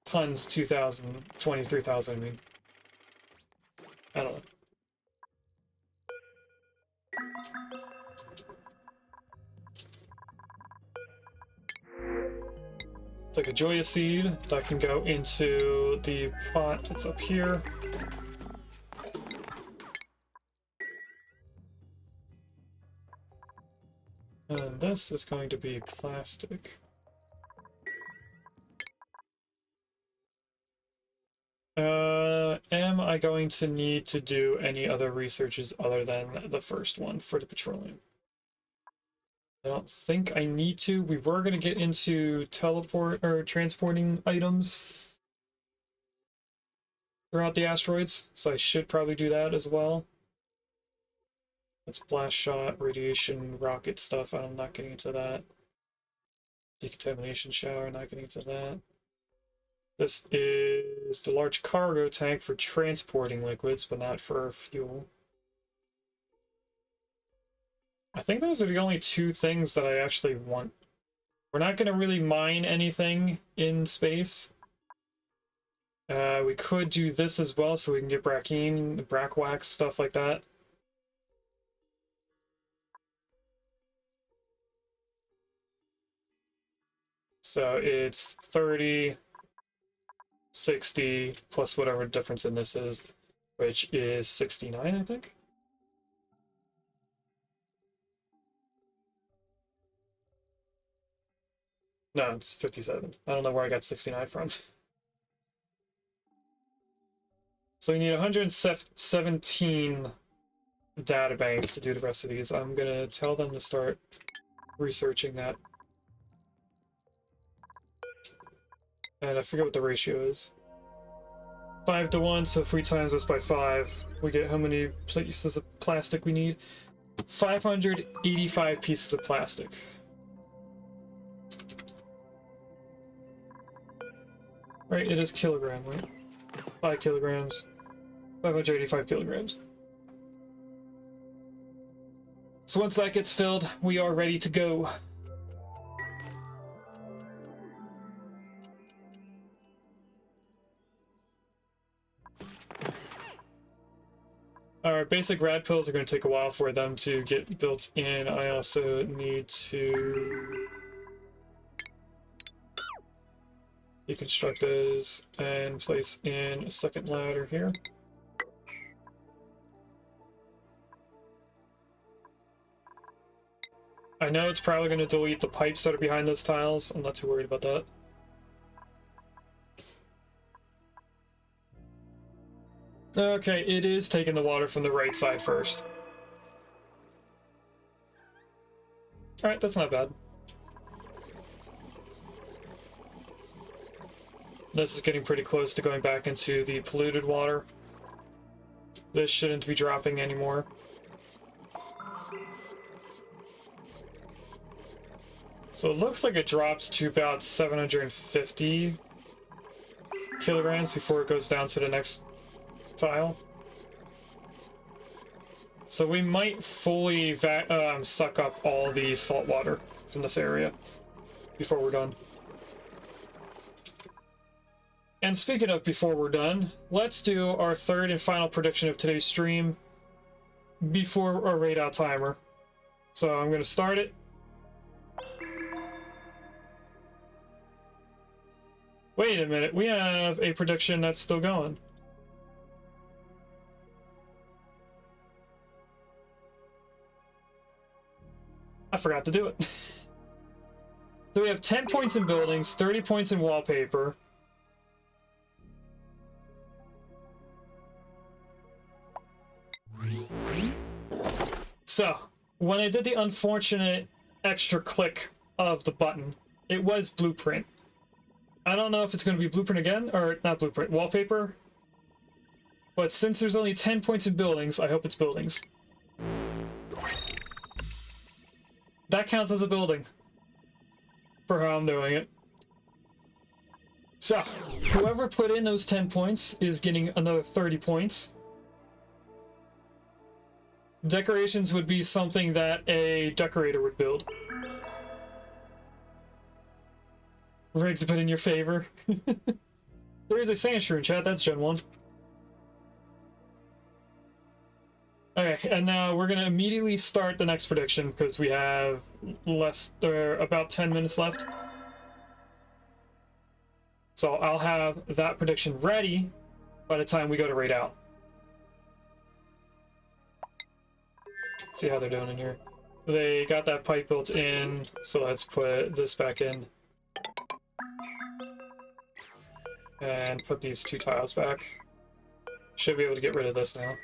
tons, 2,000, 23,000, I mean. I don't know. It's like a joya seed that can go into the pot that's up here. And this is going to be plastic. Am I going to need to do any other researches other than the first one for the petroleum? I don't think I need to. We were going to get into teleport or transporting items throughout the asteroids, so I should probably do that as well. That's blast shot, radiation, rocket stuff. I'm not getting into that. Decontamination shower, not getting into that. This is the large cargo tank for transporting liquids, but not for fuel. I think those are the only two things that I actually want. We're not going to really mine anything in space. We could do this as well, so we can get brackine, brackwax, stuff like that. So it's 30, 60, plus whatever difference in this is, which is 69, I think. No, it's 57. I don't know where I got 69 from. So we need 117 databanks to do the rest of these. I'm gonna tell them to start researching that. And I forget what the ratio is. 5 to 1, so if we times this by 5, we get how many pieces of plastic we need? 585 pieces of plastic. Right, it is kilogram, right? 5 kilograms. 585 kilograms. So once that gets filled, we are ready to go. Our basic rad pills are going to take a while for them to get built in. I also need to deconstruct those and place in a second ladder here. I know it's probably going to delete the pipes that are behind those tiles. I'm not too worried about that. Okay, it is taking the water from the right side first. Alright, that's not bad. This is getting pretty close to going back into the polluted water. This shouldn't be dropping anymore. So it looks like it drops to about 750 kilograms before it goes down to the next tile. So we might fully suck up all the salt water from this area before we're done. And speaking of before we're done, let's do our third and final prediction of today's stream before our raid out timer. So I'm going to start it. Wait a minute, we have a prediction that's still going. I forgot to do it. So we have 10 points in buildings, 30 points in wallpaper. So, when I did the unfortunate extra click of the button, it was blueprint. I don't know if it's going to be blueprint again, or not blueprint, wallpaper. But since there's only 10 points in buildings, I hope it's buildings. That counts as a building for how I'm doing it. So, whoever put in those 10 points is getting another 30 points. Decorations would be something that a decorator would build. Rig to put in your favor. There is a sandshrew in chat, that's Gen 1. Okay, and now we're gonna immediately start the next prediction because we have about 10 minutes left. So I'll have that prediction ready by the time we go to raid out. See how they're doing in here. They got that pipe built in, so let's put this back in. And put these 2 tiles back. Should be able to get rid of this now.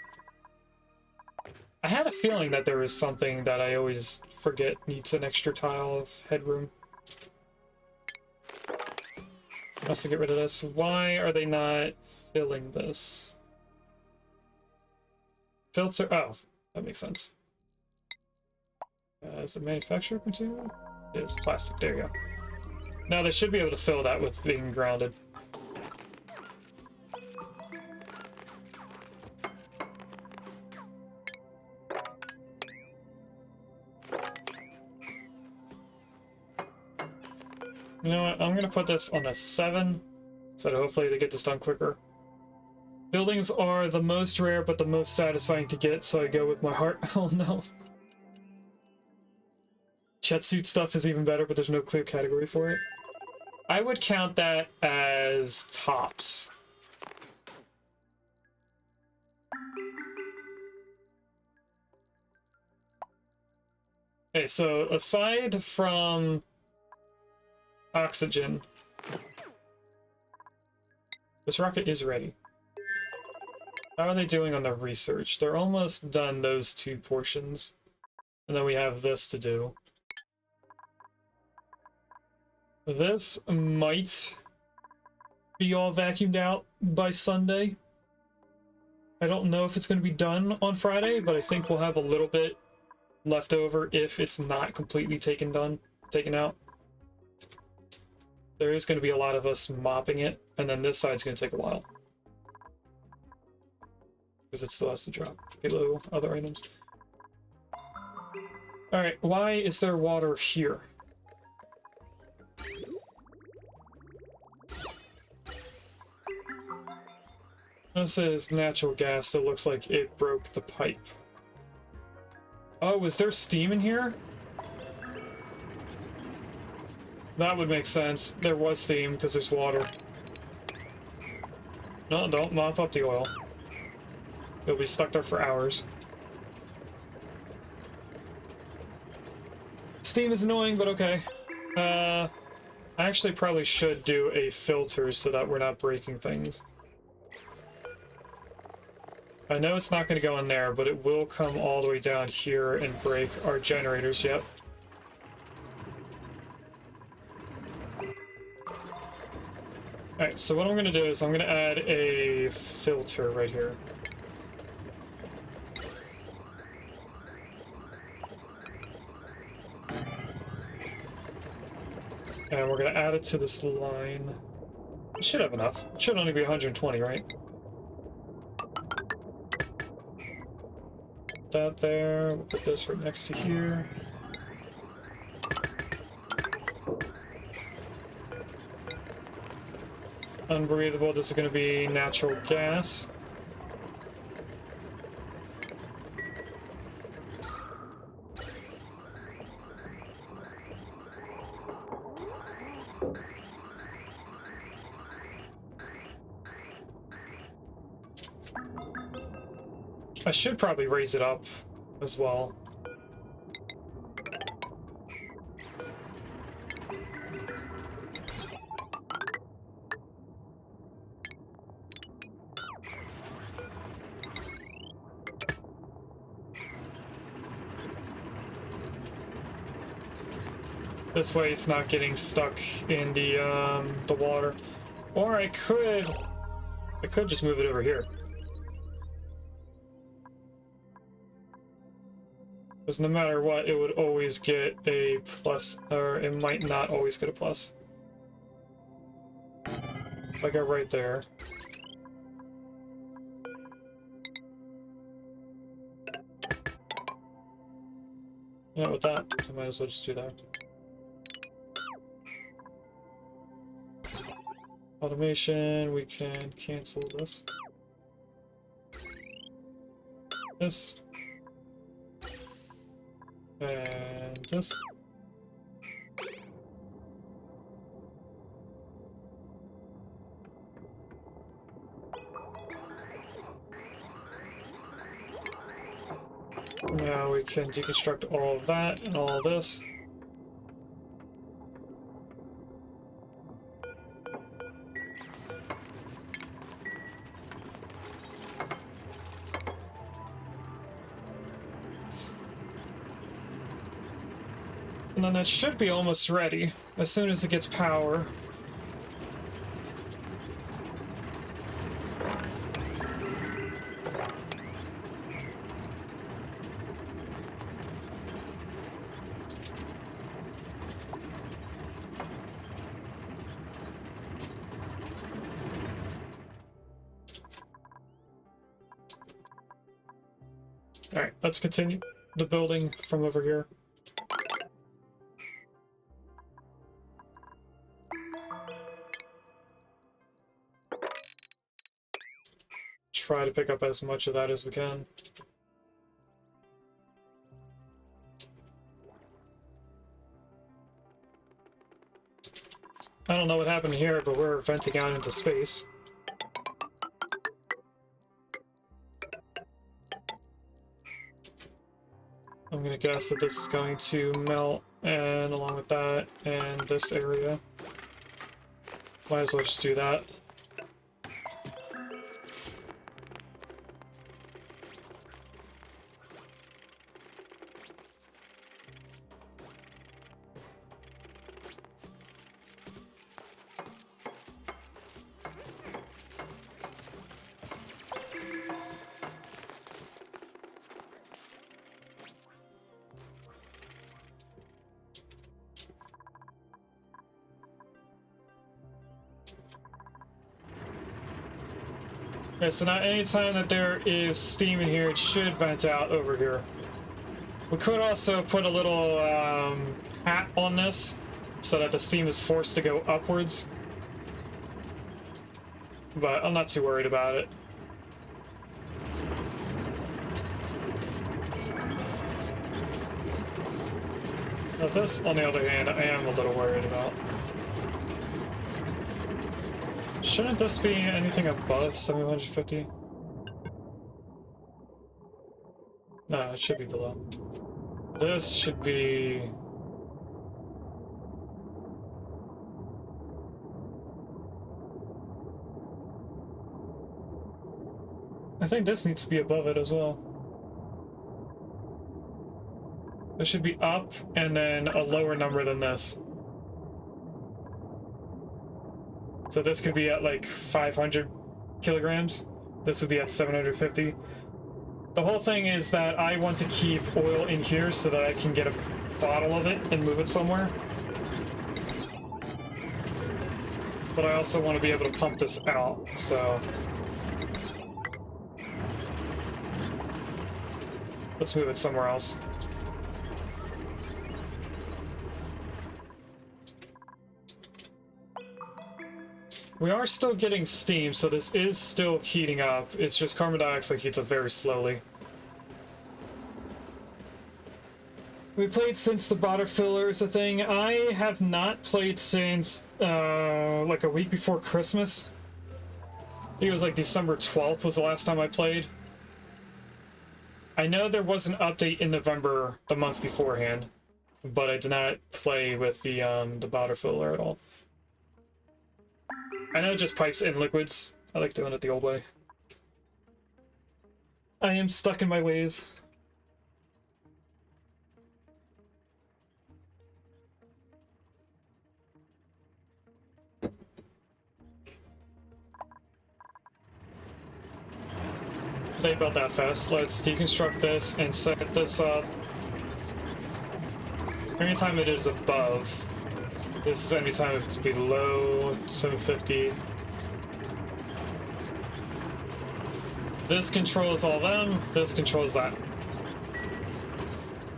I had a feeling that there was something that I always forget needs an extra tile of headroom. Let's get rid of this. Why are they not filling this? Filter. Oh, that makes sense. Is it manufactured material? It is plastic. There you go. Now they should be able to fill that with being grounded. You know what? I'm gonna put this on a 7, so that hopefully they get this done quicker. Buildings are the most rare, but the most satisfying to get, so I go with my heart. Oh no. Chetsuit stuff is even better, but there's no clear category for it. I would count that as tops. Okay, so aside from oxygen, this rocket is ready. How are they doing on the research? They're almost done those 2 portions. And then we have this to do. This might be all vacuumed out by Sunday. I don't know if it's going to be done on Friday, but I think we'll have a little bit left over if it's not completely taken out. There is going to be a lot of us mopping it, and then this side's going to take a while. Because it still has to drop below other items. Alright, why is there water here? This is natural gas that looks like it broke the pipe. Oh, was there steam in here? That would make sense. There was steam because there's water. No, don't mop up the oil. It'll be stuck there for hours. Steam is annoying, but okay. I actually probably should do a filter so that we're not breaking things. I know it's not going to go in there, but it will come all the way down here and break our generators, yep. Alright, so what I'm going to do is I'm going to add a filter right here. And we're going to add it to this line. It should have enough. It should only be 120, right? Put that there. We'll put this right next to here. Unbreathable, this is going to be natural gas. I should probably raise it up as well. This way it's not getting stuck in the water. Or I could just move it over here. Because no matter what, it would always get a plus, or it might not always get a plus. If I go right there. Yeah, with that, I might as well just do that. Automation, we can cancel this. This. And this. Now we can deconstruct all of that and all of this. And then that should be almost ready as soon as it gets power. Alright, let's continue the building from over here. Try to pick up as much of that as we can. I don't know what happened here, but we're venting out into space. I'm gonna guess that this is going to melt, and along with that, and this area. Might as well just do that. Okay, so now anytime that there is steam in here, it should vent out over here. We could also put a little hat on this so that the steam is forced to go upwards. But I'm not too worried about it. Now this, on the other hand, I am a little worried about. Shouldn't this be anything above 750? No, it should be below. This should be... I think this needs to be above it as well. This should be up, and then a lower number than this. So this could be at like 500 kilograms. This would be at 750. The whole thing is that I want to keep oil in here so that I can get a bottle of it and move it somewhere. But I also want to be able to pump this out, so... let's move it somewhere else. We are still getting steam, so this is still heating up. It's just carbon dioxide heats up very slowly. We played since the bottle filler is a thing. I have not played since like a week before Christmas. I think it was like December 12th was the last time I played. I know there was an update in November, the month beforehand, but I did not play with the bottle filler at all. I know it just pipes in liquids. I like doing it the old way. I am stuck in my ways. They built that fast. Let's deconstruct this and set this up. Anytime it is above. This is anytime if it's below 750. This controls all them. This controls that.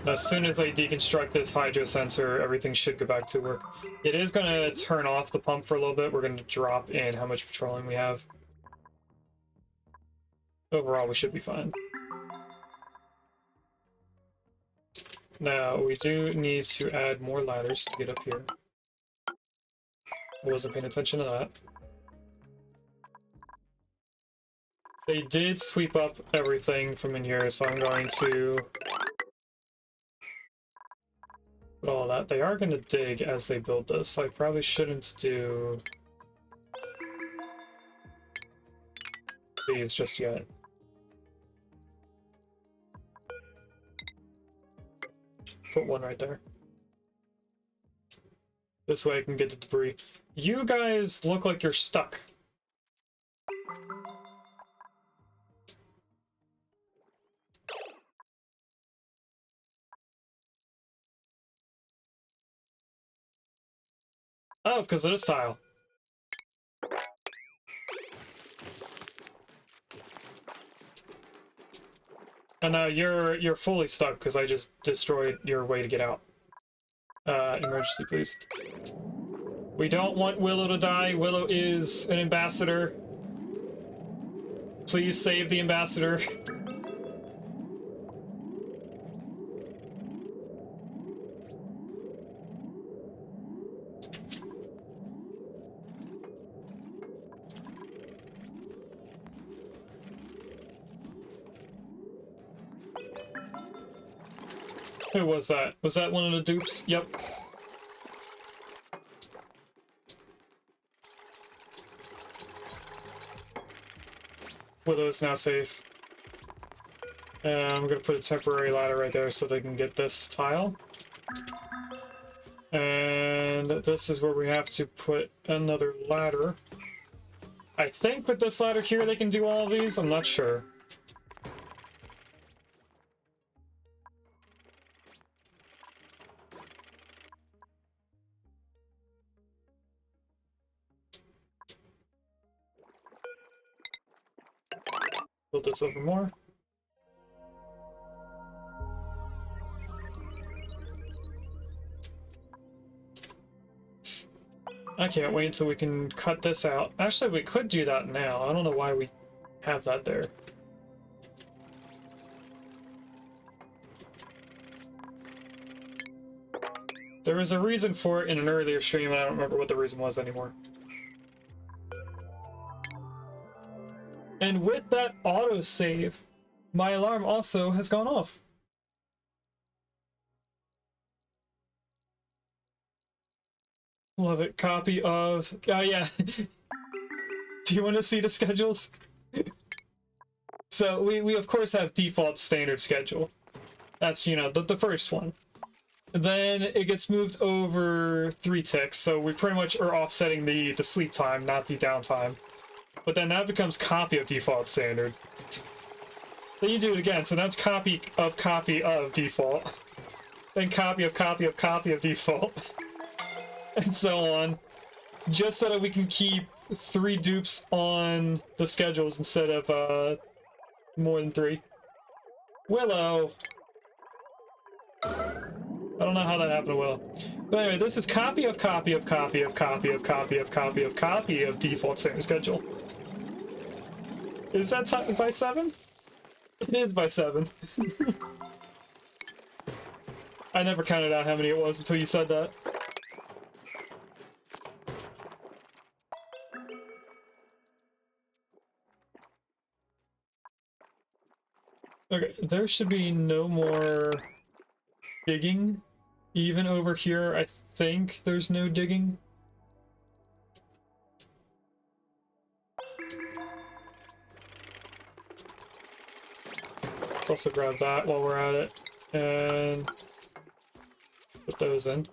As soon as I deconstruct this hydro sensor, everything should go back to work. It is going to turn off the pump for a little bit. We're going to drop in how much petroleum we have. Overall, we should be fine. Now, we do need to add more ladders to get up here. I wasn't paying attention to that. They did sweep up everything from in here, so I'm going to put all that. They are going to dig as they build this, so I probably shouldn't do these just yet. Put one right there. This way I can get the debris. You guys look like you're stuck. Oh, because of this tile. And now you're fully stuck because I just destroyed your way to get out. Emergency, please. We don't want Willow to die. Willow is an ambassador. Please save the ambassador. Who was that? Was that one of the dupes? Yep. Willow is now safe. And I'm gonna put a temporary ladder right there so they can get this tile. And this is where we have to put another ladder. I think with this ladder here they can do all of these, I'm not sure. Build this over more. I can't wait until we can cut this out. Actually, we could do that now. I don't know why we have that there. There was a reason for it in an earlier stream, and I don't remember what the reason was anymore. And with that autosave, my alarm also has gone off. Love it. Copy of... Oh, yeah. Do you want to see the schedules? So, we of course have default standard schedule. That's, you know, the first one. Then it gets moved over 3 ticks, so we pretty much are offsetting the sleep time, not the downtime. But then that becomes copy of default standard. Then you do it again, so that's copy of default. Then copy of default. And so on. Just so that we can keep 3 dupes on the schedules instead of more than 3. Willow! I don't know how that happened to Willow. But anyway, this is copy of default standard schedule. Is that by 7? It is by 7. I never counted out how many it was until you said that. Okay, there should be no more digging. Even over here, I think there's no digging. Let's also grab that while we're at it, and put those in.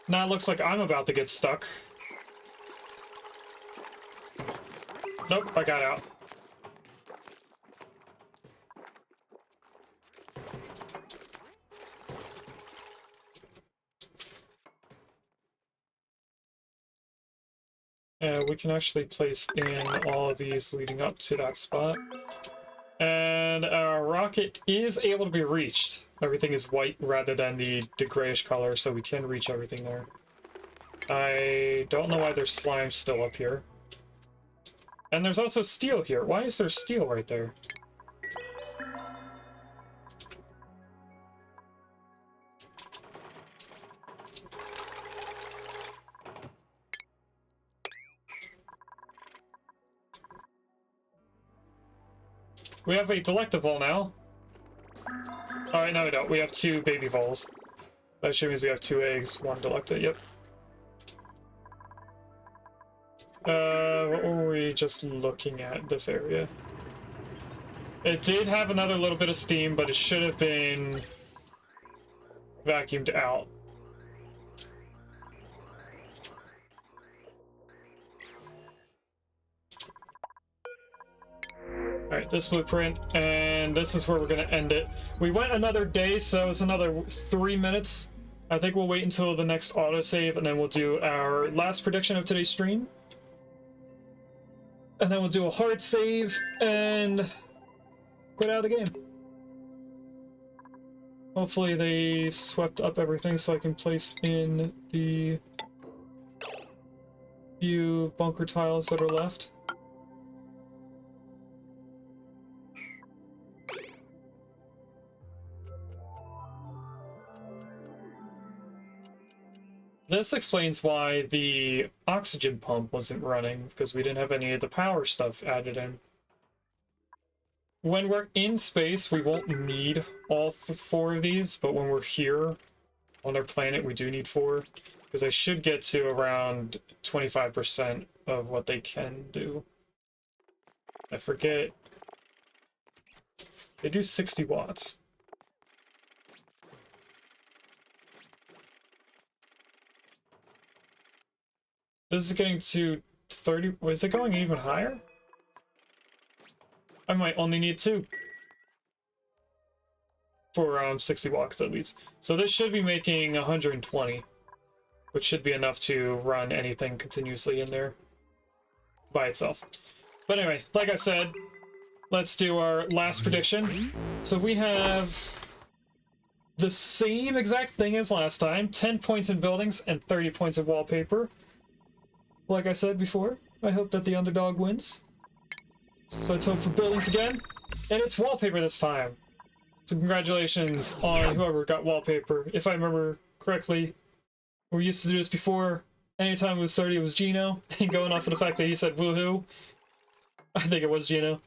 Now it looks like I'm about to get stuck. Nope, I got out. we can actually place in all of these leading up to that spot. And our rocket is able to be reached. Everything is white rather than the grayish color, so we can reach everything there. I don't know why there's slime still up here. And there's also steel here. Why is there steel right there? We have a delective vol now. Alright, no we don't. We have 2 baby voles. That actually means we have 2 eggs, 1 delecta, yep. What were we just looking at? This area. It did have another little bit of steam, but it should have been vacuumed out. Alright, this blueprint, and this is where we're going to end it. We went another day, so it's another 3 minutes. I think we'll wait until the next autosave, and then we'll do our last prediction of today's stream. And then we'll do a hard save, and quit out of the game. Hopefully they swept up everything so I can place in the few bunker tiles that are left. This explains why the oxygen pump wasn't running, because we didn't have any of the power stuff added in. When we're in space, we won't need all 4 of these, but when we're here on our planet, we do need 4, because they should get to around 25% of what they can do. I forget. They do 60 watts. This is getting to 30. Was it going even higher? I might only need 2 for 60 watts at least. So this should be making 120, which should be enough to run anything continuously in there by itself. But anyway, like I said, let's do our last prediction. So we have the same exact thing as last time, 10 points in buildings and 30 points in wallpaper. Like I said before, I hope that the underdog wins. So let's hope for buildings again. And it's wallpaper this time. So congratulations on whoever got wallpaper. If I remember correctly, we used to do this before. Anytime it was 30, it was Gino. And going off of the fact that he said woohoo, I think it was Gino.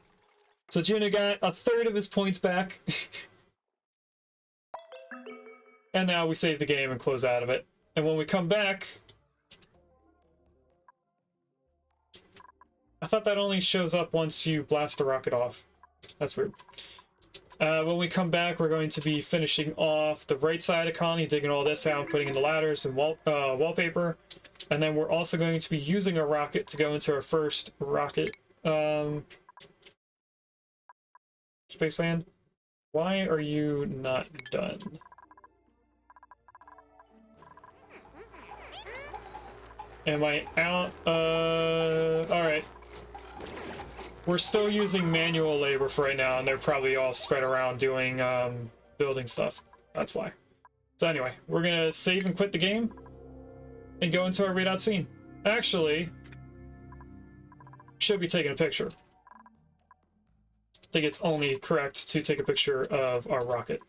So Gino got a third of his points back. And now we save the game and close out of it. And when we come back, I thought that only shows up once you blast the rocket off. That's weird. When we come back, we're going to be finishing off the right side of Colony, digging all this out, putting in the ladders and wallpaper. And then we're also going to be using a rocket to go into our first rocket space plan. Why are you not done? Am I out? Alright. We're still using manual labor for right now, and they're probably all spread around doing building stuff. That's why. So anyway, we're gonna save and quit the game and go into our readout scene. Actually, should be taking a picture. I think it's only correct to take a picture of our rocket.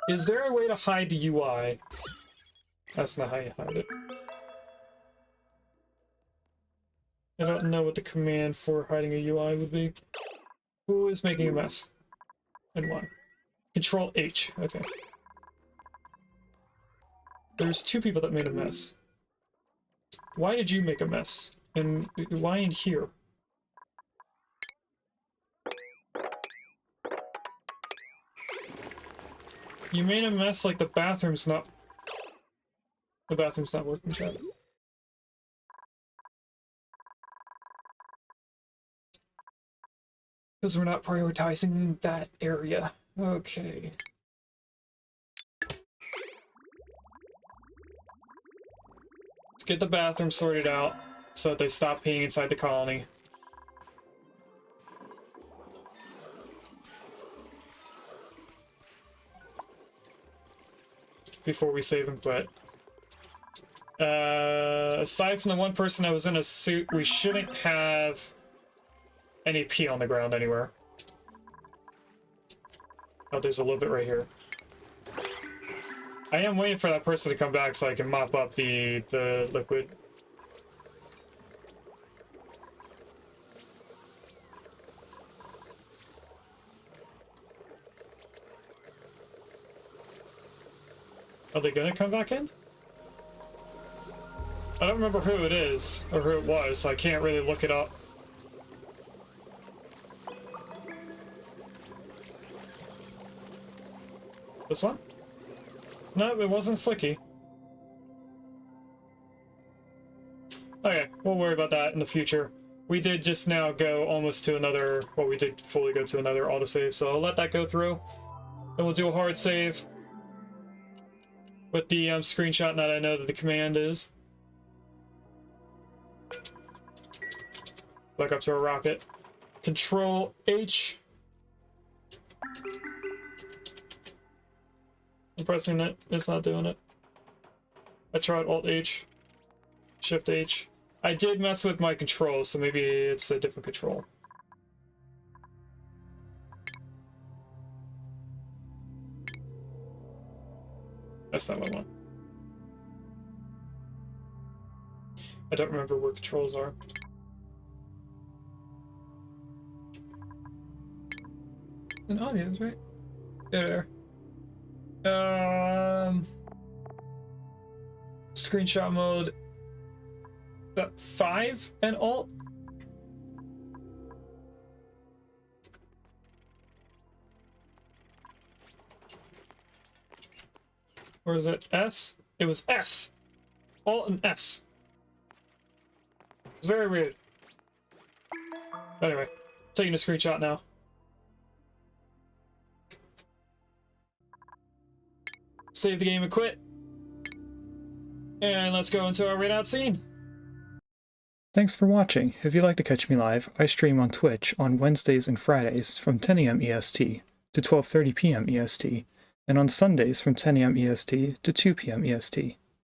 Is there a way to hide the UI? That's not how you hide it. I don't know what the command for hiding a UI would be. Who is making a mess? And why? Control H. Okay. There's 2 people that made a mess. Why did you make a mess? And why in here? You made a mess like the bathroom's not... The bathroom's not working, chat. Because we're not prioritizing that area. Okay. Let's get the bathroom sorted out. so that they stop peeing inside the colony. Before we save and quit. Aside from the one person that was in a suit, we shouldn't have any pee on the ground anywhere. Oh, there's a little bit right here. I am waiting for that person to come back so I can mop up the liquid. Are they gonna come back in? I don't remember who it is, or who it was, so I can't really look it up. This one? No, it wasn't Slicky. Okay, we'll worry about that in the future. We did just now go almost to another, well, we did fully go to another autosave, so I'll let that go through. Then we'll do a hard save with the screenshot that I know that the command is. Back up to a rocket. Control H. I'm pressing it. It's not doing it. I tried Alt H. Shift H. I did mess with my controls, so maybe it's a different control. That's not what I want. I don't remember where controls are. In audios, right? There. Screenshot mode. 5 and Alt. Or is it S? It was S. Alt and S. It's very weird. Anyway, taking a screenshot now. Save the game and quit. And let's go into our readout scene. Thanks for watching. If you'd like to catch me live, I stream on Twitch on Wednesdays and Fridays from 10 a.m. EST to 12:30 p.m. EST, and on Sundays from 10 a.m. EST to 2 p.m. EST.